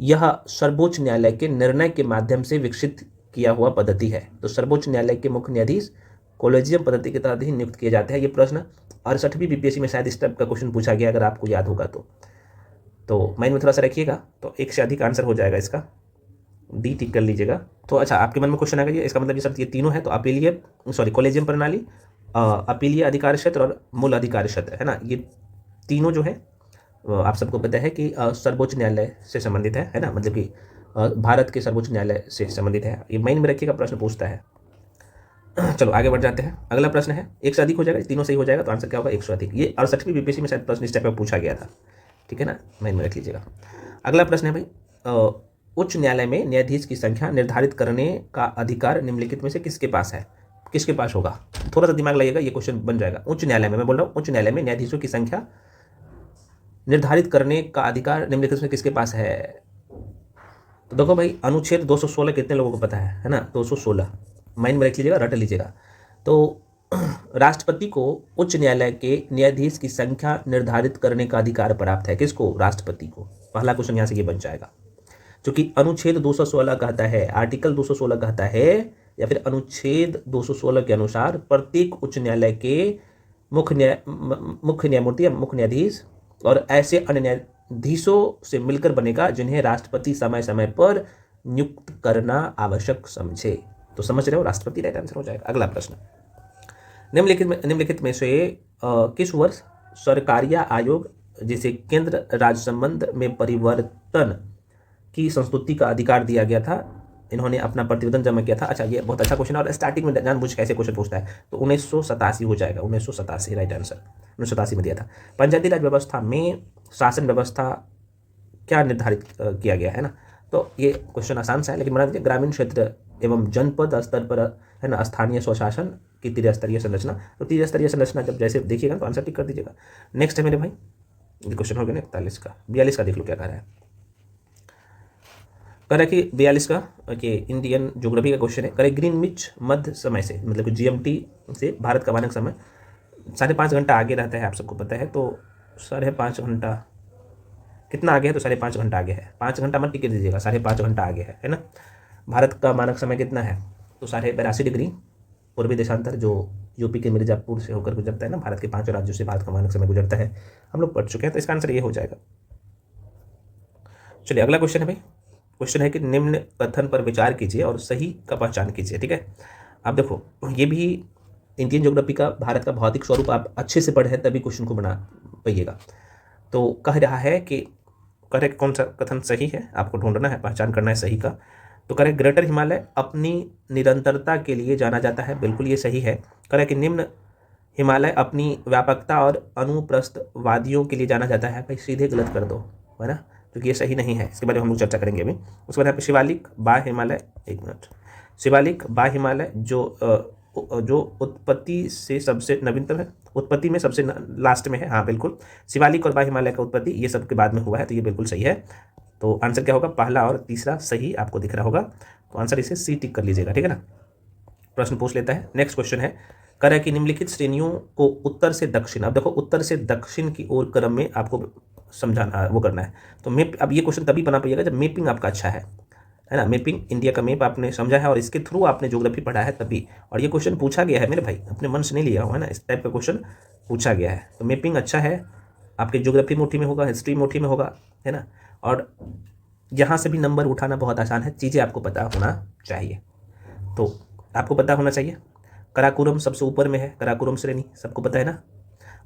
यह सर्वोच्च न्यायालय के निर्णय के माध्यम से विकसित किया हुआ पद्धति है। तो सर्वोच्च न्यायालय के मुख्य न्यायाधीश कोलेजियम पद्धति के तहत ही नियुक्त किए जाते हैं। ये प्रश्न 68वीं बीपीएससी में शायद इस टाइप का क्वेश्चन पूछा गया, अगर आपको याद होगा तो माइंड में थोड़ा सा रखिएगा, तो एक से अधिक आंसर हो जाएगा इसका, डी टिक कर लीजिएगा। तो अच्छा, आपके मन में क्वेश्चन आएगा, इसका मतलब ये सब ये तीनों है, तो अपीलीय कोलेजियम प्रणाली, अपीलीय अधिकार क्षेत्र और मूल अधिकार क्षेत्र है ना, ये तीनों जो है आप सबको पता है कि सर्वोच्च न्यायालय से संबंधित है ना, मतलब कि भारत के सर्वोच्च न्यायालय से संबंधित है। ये माइंड में रखिएगा, प्रश्न पूछता है। चलो आगे बढ़ जाते हैं। अगला प्रश्न है, एक से अधिक हो जाएगा, तीनों सही हो जाएगा तो आंसर क्या होगा? 100 अधिक। ये 68वीं बीपीएससी में शायद प्रश्न इस टाइप का पूछा गया था, ठीक है ना, माइंड में रख लीजिएगा। अगला प्रश्न है भाई, उच्च न्यायालय में न्यायाधीश की संख्या निर्धारित करने का अधिकार निम्नलिखित में से किसके पास है? किसके पास होगा? थोड़ा सा दिमाग लगाइएगा, ये क्वेश्चन बन जाएगा। उच्च न्यायालय में, मैं बोल रहा हूँ उच्च न्यायालय में न्यायाधीशों की संख्या निर्धारित करने का अधिकार निम्नलिखित में किसके पास है? तो देखो भाई, अनुच्छेद 216 कितने लोगों को पता है ना? 216 माइंड में रख लीजिएगा, रट लीजिएगा। तो राष्ट्रपति को उच्च न्यायालय के न्यायाधीश की संख्या निर्धारित करने का अधिकार प्राप्त है। किसको? राष्ट्रपति को। पहला क्वेश्चन यहाँ से ये बन जाएगा, क्योंकि अनुच्छेद 216 कहता है, आर्टिकल 216 कहता है, या फिर अनुच्छेद 216 के अनुसार प्रत्येक उच्च न्यायालय के मुख्य न्यायमूर्ति या मुख्य न्यायाधीश और ऐसे अन्य न्यायाधीशों से मिलकर बनेगा जिन्हें राष्ट्रपति समय समय पर नियुक्त करना आवश्यक समझे। तो समझ रहे हो, राष्ट्रपति राइट आंसर हो जाएगा। अगला प्रश्न, निम्नलिखित में से किस वर्ष सरकारिया आयोग जिसे केंद्र राज्य संबंध में परिवर्तन की संस्तुति का अधिकार दिया गया था, इन्होंने अपना प्रतिवेदन जमा किया था? अच्छा, ये बहुत अच्छा क्वेश्चन है और स्टार्टिंग में जानबूझ के ऐसे क्वेश्चन पूछता है, तो 1987 हो जाएगा। 1987 राइट आंसर, 1987 में दिया था। पंचायती राज व्यवस्था में शासन व्यवस्था क्या निर्धारित किया गया है ना? तो ये क्वेश्चन आसान सा है, लेकिन बना दीजिए, ग्रामीण क्षेत्र एवं जनपद स्तर पर है ना स्थानीय स्वशासन की त्रिस्तरीय संरचना। तो त्रिस्तरीय संरचना जब जैसे देखिएगा तो आंसर टिक कर दीजिएगा। नेक्स्ट है मेरे भाई, ये क्वेश्चन हो गया ना 41 का। 42 का देख लो क्या कह रहा है। कह रहा है कि 42 का कि इंडियन ज्योग्राफी का क्वेश्चन है। कह रहे ग्रीनविच मध्य समय से, मतलब कि जीएमटी से भारत का मानक समय 5.5 घंटा आगे रहता है, आप सबको पता है। तो 5.5 घंटा कितना आगे है? तो 5.5 घंटा आगे है। 5 घंटा मत टिक दीजिएगा, 5.5 घंटा आगे है ना। भारत का मानक समय कितना है? तो 82.5 डिग्री पूर्वी देशांतर, जो यूपी के मिर्जापुर से होकर गुजरता है ना, भारत के 5 राज्यों से भारत का मानक समय गुजरता है, हम लोग पढ़ चुके हैं, तो इसका आंसर ये हो जाएगा। चलिए अगला क्वेश्चन है भाई, क्वेश्चन है कि निम्न कथन पर विचार कीजिए और सही का पहचान कीजिए, ठीक है। आप देखो, ये भी इंडियन ज्योग्राफी का भारत का भौतिक स्वरूप आप अच्छे से पढ़े तभी क्वेश्चन को बना पाइएगा। तो कह रहा है कि कौन सा कथन सही है, आपको ढूंढना है, पहचान करना है सही का। तो कह रहे ग्रेटर हिमालय अपनी निरंतरता के लिए जाना जाता है, बिल्कुल ये सही है। कह रहे कि निम्न हिमालय अपनी व्यापकता और अनुप्रस्थ वादियों के लिए जाना जाता है। भाई सीधे गलत कर दो, है ना, क्योंकि ये सही नहीं है, इसके बारे में हम लोग चर्चा करेंगे अभी। उसके बाद यहाँ पे शिवालिक बा हिमालय, एक मिनट, शिवालिक बा हिमालय जो उत्पत्ति से सबसे नवीनतम है, उत्पत्ति में सबसे लास्ट में है, हाँ बिल्कुल, शिवालिक और बा हिमालय का उत्पत्ति ये सब के बाद में हुआ है, तो ये बिल्कुल सही है। तो आंसर क्या होगा? पहला और तीसरा सही आपको दिख रहा होगा, तो आंसर इसे सी टिक कर लीजिएगा, ठीक है ना। प्रश्न पूछ लेता है। नेक्स्ट क्वेश्चन है, कह रहा है कि निम्नलिखित श्रेणियों को उत्तर से दक्षिण, अब देखो उत्तर से दक्षिण की ओर क्रम में आपको समझाना, वो करना है। तो मैप, अब ये क्वेश्चन तभी बना पाइएगा जब मैपिंग आपका अच्छा है ना। मैपिंग, इंडिया का मैप आपने समझा है और इसके थ्रू आपने ज्योग्राफी पढ़ा है तभी, और ये क्वेश्चन पूछा गया है मेरे भाई, अपने मन से नहीं लिया हुआ है ना, इस टाइप का क्वेश्चन पूछा गया है। तो मैपिंग अच्छा है, आपके ज्योग्राफी मोटी में होगा, हिस्ट्री मोटी में होगा, है ना, और यहाँ से भी नंबर उठाना बहुत आसान है, चीज़ें आपको पता होना चाहिए। तो आपको पता होना चाहिए कराकोरम सबसे ऊपर में है, कराकोरम श्रेणी सबको पता है ना।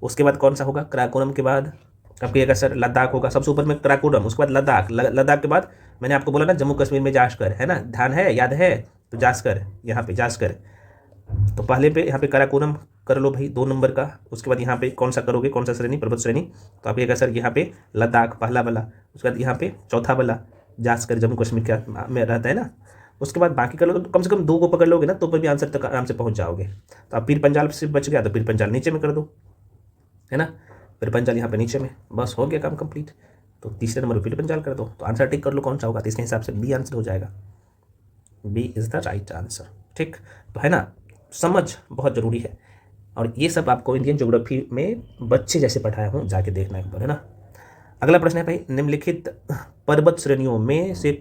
उसके बाद कौन सा होगा? कराकोरम के बाद आपके सर लद्दाख होगा, सबसे ऊपर में कराकोरम, उसके बाद लद्दाख, लद्दाख के बाद मैंने आपको बोला ना जम्मू कश्मीर में जास्कर, है ना, ध्यान है, याद है, तो जास्कर, यहाँ पे जास्कर। तो पहले पे यहाँ पे कराकोरम कर लो भाई 2 नंबर का। उसके बाद यहाँ पे कौन सा करोगे, कौन सा श्रेणी? पर्वत श्रेणी। तो आपके सर यहाँ पे लद्दाख पहला वाला, उसके बाद यहाँ पे चौथा वाला जास्कर, जम्मू कश्मीर के में रहता है ना। उसके बाद बाकी कर लो, तो कम से कम 2 को पकड़ लोगे ना तो भी आंसर तक आराम से पहुंच जाओगे। तो आप पीर पंजाल से बच गया तो पीर पंजाल नीचे में कर दो, है ना, पीर पंजाल यहाँ पे नीचे में, बस हो गया काम कंप्लीट। तो तीसरे नंबर पर पीर पंजाल कर दो, तो आंसर टिक कर लो कौन सा होगा, तो इसके हिसाब से बी आंसर हो जाएगा, B is the right answer. ठीक, तो है ना, समझ बहुत ज़रूरी है, और ये सब आपको इंडियन ज्योग्राफी में बच्चे जैसे पढ़ाया हूँ, जाके देखना एक बार, है ना। अगला प्रश्न है भाई, निम्नलिखित पर्वत श्रेणियों में से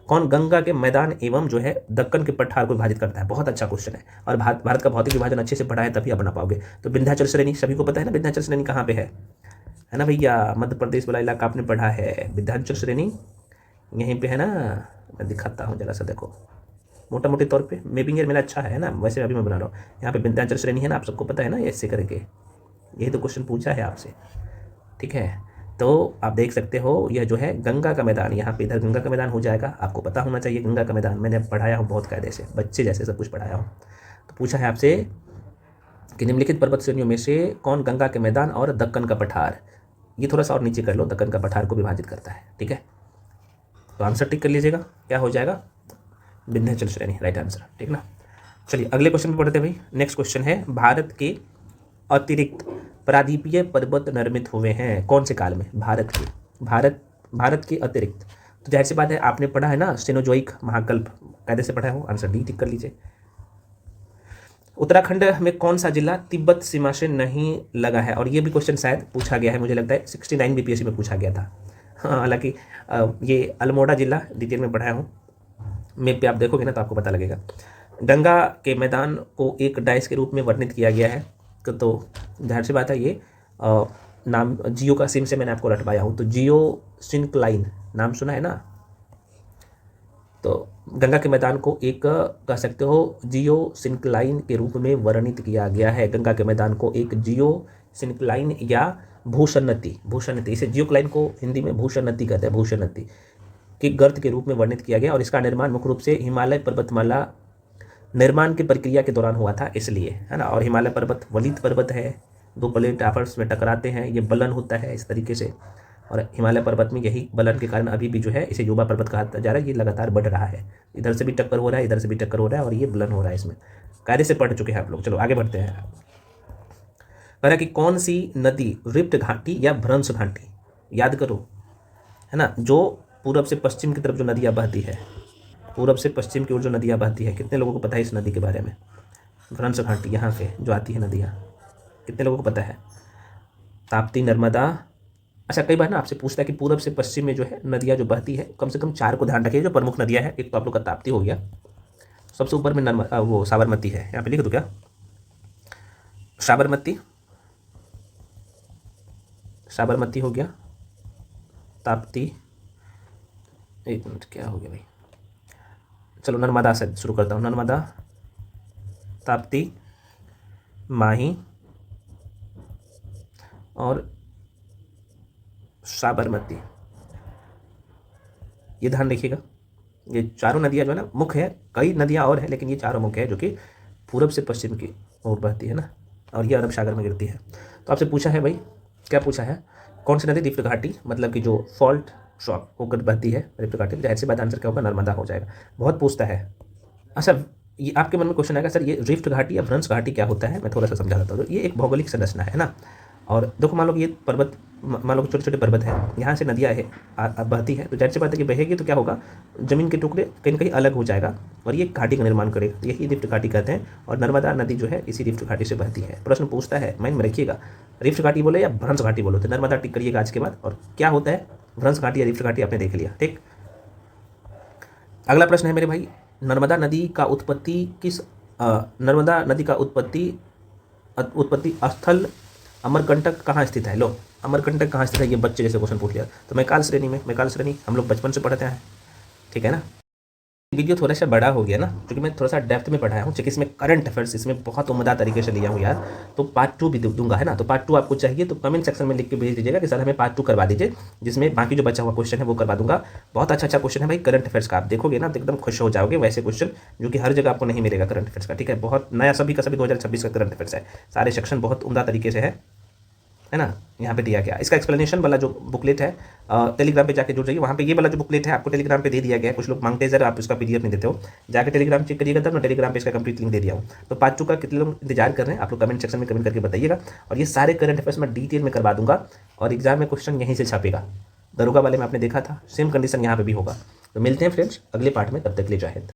कौन गंगा के मैदान एवं जो है दक्कन के पठार को विभाजित करता है। बहुत अच्छा क्वेश्चन है, और भारत का भौतिक विभाजन अच्छे से पढ़ा है तभी आप बना पाओगे। तो विंध्याचल श्रेणी सभी को पता है ना, विंध्याचल श्रेणी कहाँ पे है ना भैया, मध्य प्रदेश वाला इलाका आपने पढ़ा है, विंध्याचल श्रेणी यहीं पे है ना। मैं दिखाता हूँ जरा सा, देखो मोटा मोटे तौर पे मैपिंग मेरा अच्छा है ना, वैसे अभी मैं बना रहा हूँ। यहाँ पे विंध्याचल श्रेणी है ना, आप सबको पता है ना, ऐसे करके यही तो क्वेश्चन पूछा है आपसे, ठीक है। तो आप देख सकते हो यह जो है गंगा का मैदान, यहाँ पे इधर गंगा का मैदान हो जाएगा, आपको पता होना चाहिए गंगा का मैदान, मैंने पढ़ाया हूँ बहुत कायदे से, बच्चे जैसे सब कुछ पढ़ाया हूँ। तो पूछा है आपसे कि निम्नलिखित पर्वत श्रेणियों में से कौन गंगा के मैदान और दक्कन का पठार, ये थोड़ा सा और नीचे कर लो, दक्कन का पठार को विभाजित करता है, ठीक है। तो आंसर टिक कर लीजिएगा, क्या हो जाएगा, विंध्याचल श्रेणी, राइट आंसर, ठीक ना। चलिए अगले क्वेश्चन पे पढ़ते हैं भाई। नेक्स्ट क्वेश्चन है, भारत के अतिरिक्त प्रादीपीय पर्वत निर्मित हुए हैं कौन से काल में। भारत के अतिरिक्त, तो जाहिर सी बात है आपने पढ़ा है ना सेनोजोइक महाकल्प, कायदे से पढ़ा है, आंसर डी टिक कर लीजिए। उत्तराखंड में कौन सा जिला तिब्बत सीमा से नहीं लगा है, और ये भी क्वेश्चन शायद पूछा गया है, मुझे लगता है 69 बीपीएससी में पूछा गया था। हाँ, हालांकि ये अल्मोड़ा जिला डिटेल में पढ़ाया हूँ, मैप पे आप देखोगे ना तो आपको पता लगेगा। गंगा के मैदान को एक डाइस के रूप में वर्णित किया गया है, तो जाहिर सी बात है ये नाम जियो का सिम से मैंने आपको रटवाया हूँ, तो जियो सिंक्लाइन नाम सुना है ना। तो गंगा के मैदान को एक कह सकते हो जियो सिंक्लाइन के रूप में वर्णित किया गया है। गंगा के मैदान को एक जियो सिंक्लाइन या भूषणति, इसे जियोक्लाइन को हिंदी में भूषणति कहते हैं, भूषणति के गर्त के रूप में वर्णित किया गया, और इसका निर्माण मुख्य रूप से हिमालय पर्वतमाला निर्माण की प्रक्रिया के दौरान हुआ था, इसलिए, है ना। और हिमालय पर्वत वलित पर्वत है, 2 प्लेट आपस में टकराते हैं, ये बलन होता है इस तरीके से, और हिमालय पर्वत में यही बलन के कारण अभी भी जो है इसे युवा पर्वत कहा जा रहा है, ये लगातार बढ़ रहा है, इधर से भी टक्कर हो रहा है, इधर से भी टक्कर हो रहा है, और ये बलन हो रहा है, इसमें कायदे से पढ़ चुके हैं आप लोग। चलो आगे बढ़ते हैं। कह रहा कि कौन सी नदी रिफ्ट घाटी या भ्रंश घाटी, याद करो, है ना, जो पूरब से पश्चिम की तरफ जो नदियाँ बहती है, पूरब से पश्चिम की ओर जो नदियाँ बहती है, कितने लोगों को पता है इस नदी के बारे में। भ्रंश घाटी यहाँ पे जो आती है नदियाँ, कितने लोगों को पता है। ताप्ती, नर्मदा। अच्छा, कई बार ना आपसे पूछता है कि पूरब से पश्चिम में जो है नदियाँ जो बहती है, कम से कम 4 को ध्यान रखिए जो प्रमुख नदियाँ हैं। एक तो आप लोग का ताप्ती हो गया, सबसे ऊपर में नर्मदा, वो साबरमती है, यहाँ पे लिख दो क्या, साबरमती हो गया, ताप्ती, एक मिनट क्या हो गया भाई, चलो नर्मदा से शुरू करता हूँ। नर्मदा, ताप्ती, माही और साबरमती, ये ध्यान रखिएगा। ये चारों नदियाँ जो है ना मुख्य है, कई नदियाँ और हैं लेकिन ये चारों मुख्य है जो कि पूरब से पश्चिम की ओर बहती है ना, और ये अरब सागर में गिरती है। तो आपसे पूछा है भाई, क्या पूछा है, कौन सी नदी रिफ्ट घाटी, मतलब कि जो फॉल्ट शॉक होकर बहती है रिफ्ट घाटी, जाहिर सी बात आंसर क्या होगा, नर्मदा हो जाएगा। बहुत पूछता है। अच्छा, ये आपके मन में क्वेश्चन आएगा, सर ये रिफ्ट घाटी या भ्रंश घाटी क्या होता है, मैं थोड़ा सा समझा देता हूँ। ये एक भौगोलिक संरचना है ना, और देखो मान लो कि ये पर्वत, मान लो छोटे छोटे पर्वत है, यहाँ से नदियाँ है बहती है, तो जाहिर सी बात है कि बहेगी तो क्या होगा, जमीन के टुकड़े कहीं न कहीं अलग हो जाएगा और ये घाटी का निर्माण करेगा, तो यही रिफ्ट घाटी कहते हैं। और नर्मदा नदी जो है इसी रिफ्ट घाटी से बहती है। प्रश्न पूछता है, माइंड में रखिएगा, रिफ्ट घाटी बोले या भ्रंश घाटी बोलो, तो नर्मदा टिक करिएगा आज के बाद, और क्या होता है भ्रंश घाटी या रिफ्ट घाटी आपने देख लिया, ठीक। अगला प्रश्न है मेरे भाई, नर्मदा नदी का उत्पत्ति स्थल अमरकंटक कहाँ स्थित है। लो, अमरकंटक कहाँ स्थित है, ये बच्चे जैसे क्वेश्चन पूछ लिया, तो मैकाल श्रेणी हम लोग बचपन से पढ़ते हैं, ठीक है ना। वीडियो थोड़ा सा बड़ा हो गया ना, क्योंकि मैं थोड़ा सा डेप्थ में पढ़ाया हूँ, क्योंकि इसमें करंट अफेयर्स इसमें बहुत उम्दा तरीके से लिया हूँ यार। तो पार्ट 2 भी दूंगा, है ना। तो पार्ट 2 आपको चाहिए तो कमेंट सेक्शन में लिख के भेज दीजिएगा कि सर हमें पार्ट 2 करवा दीजिए, जिसमें बाकी जो बचा हुआ क्वेश्चन है वो करवा दूंगा। बहुत अच्छा क्वेश्चन है भाई करंट अफेयर्स का, आप देखोगे ना तो एकदम खुश हो जाओगे, वैसे क्वेश्चन जो कि हर जगह आपको नहीं मिलेगा करंट अफेयर्स का, ठीक है। बहुत नया सभी का सभी 2026 का करंट अफेयर्स है, सारे सेक्शन बहुत उम्दा तरीके से है। है ना, यहाँ पे दिया गया। इसका एक्सप्लेनेशन वाला जो बुकलेट है टेलीग्राम पे जाके जुड़ जाइए, वहाँ पे ये वाला जो बुकलेट है आपको टेलीग्राम पे दे दिया गया है। कुछ लोग मांगते हैं सर आप उसका पीडीएफ नहीं देते हो, जाके टेलीग्राम चेक करिएगा, तब मैं टेलीग्राम पे इसका कंप्लीट लिंक दे दिया हूँ। तो पार्ट 2 का कितने लोग इंतजार कर रहे हैं आप लोग कमेंट सेक्शन में कमेंट करके बताइएगा। और ये सारे करंट अफेयर्स मैं डिटेल में करवा दूंगा और एग्जाम में क्वेश्चन यहीं से छापेगा। दरोगा वाले में आपने देखा था, सेम कंडीशन यहाँ पे भी होगा। तो मिलते हैं फ्रेंड्स अगले पार्ट में, तब तक के लिए जय हिंद।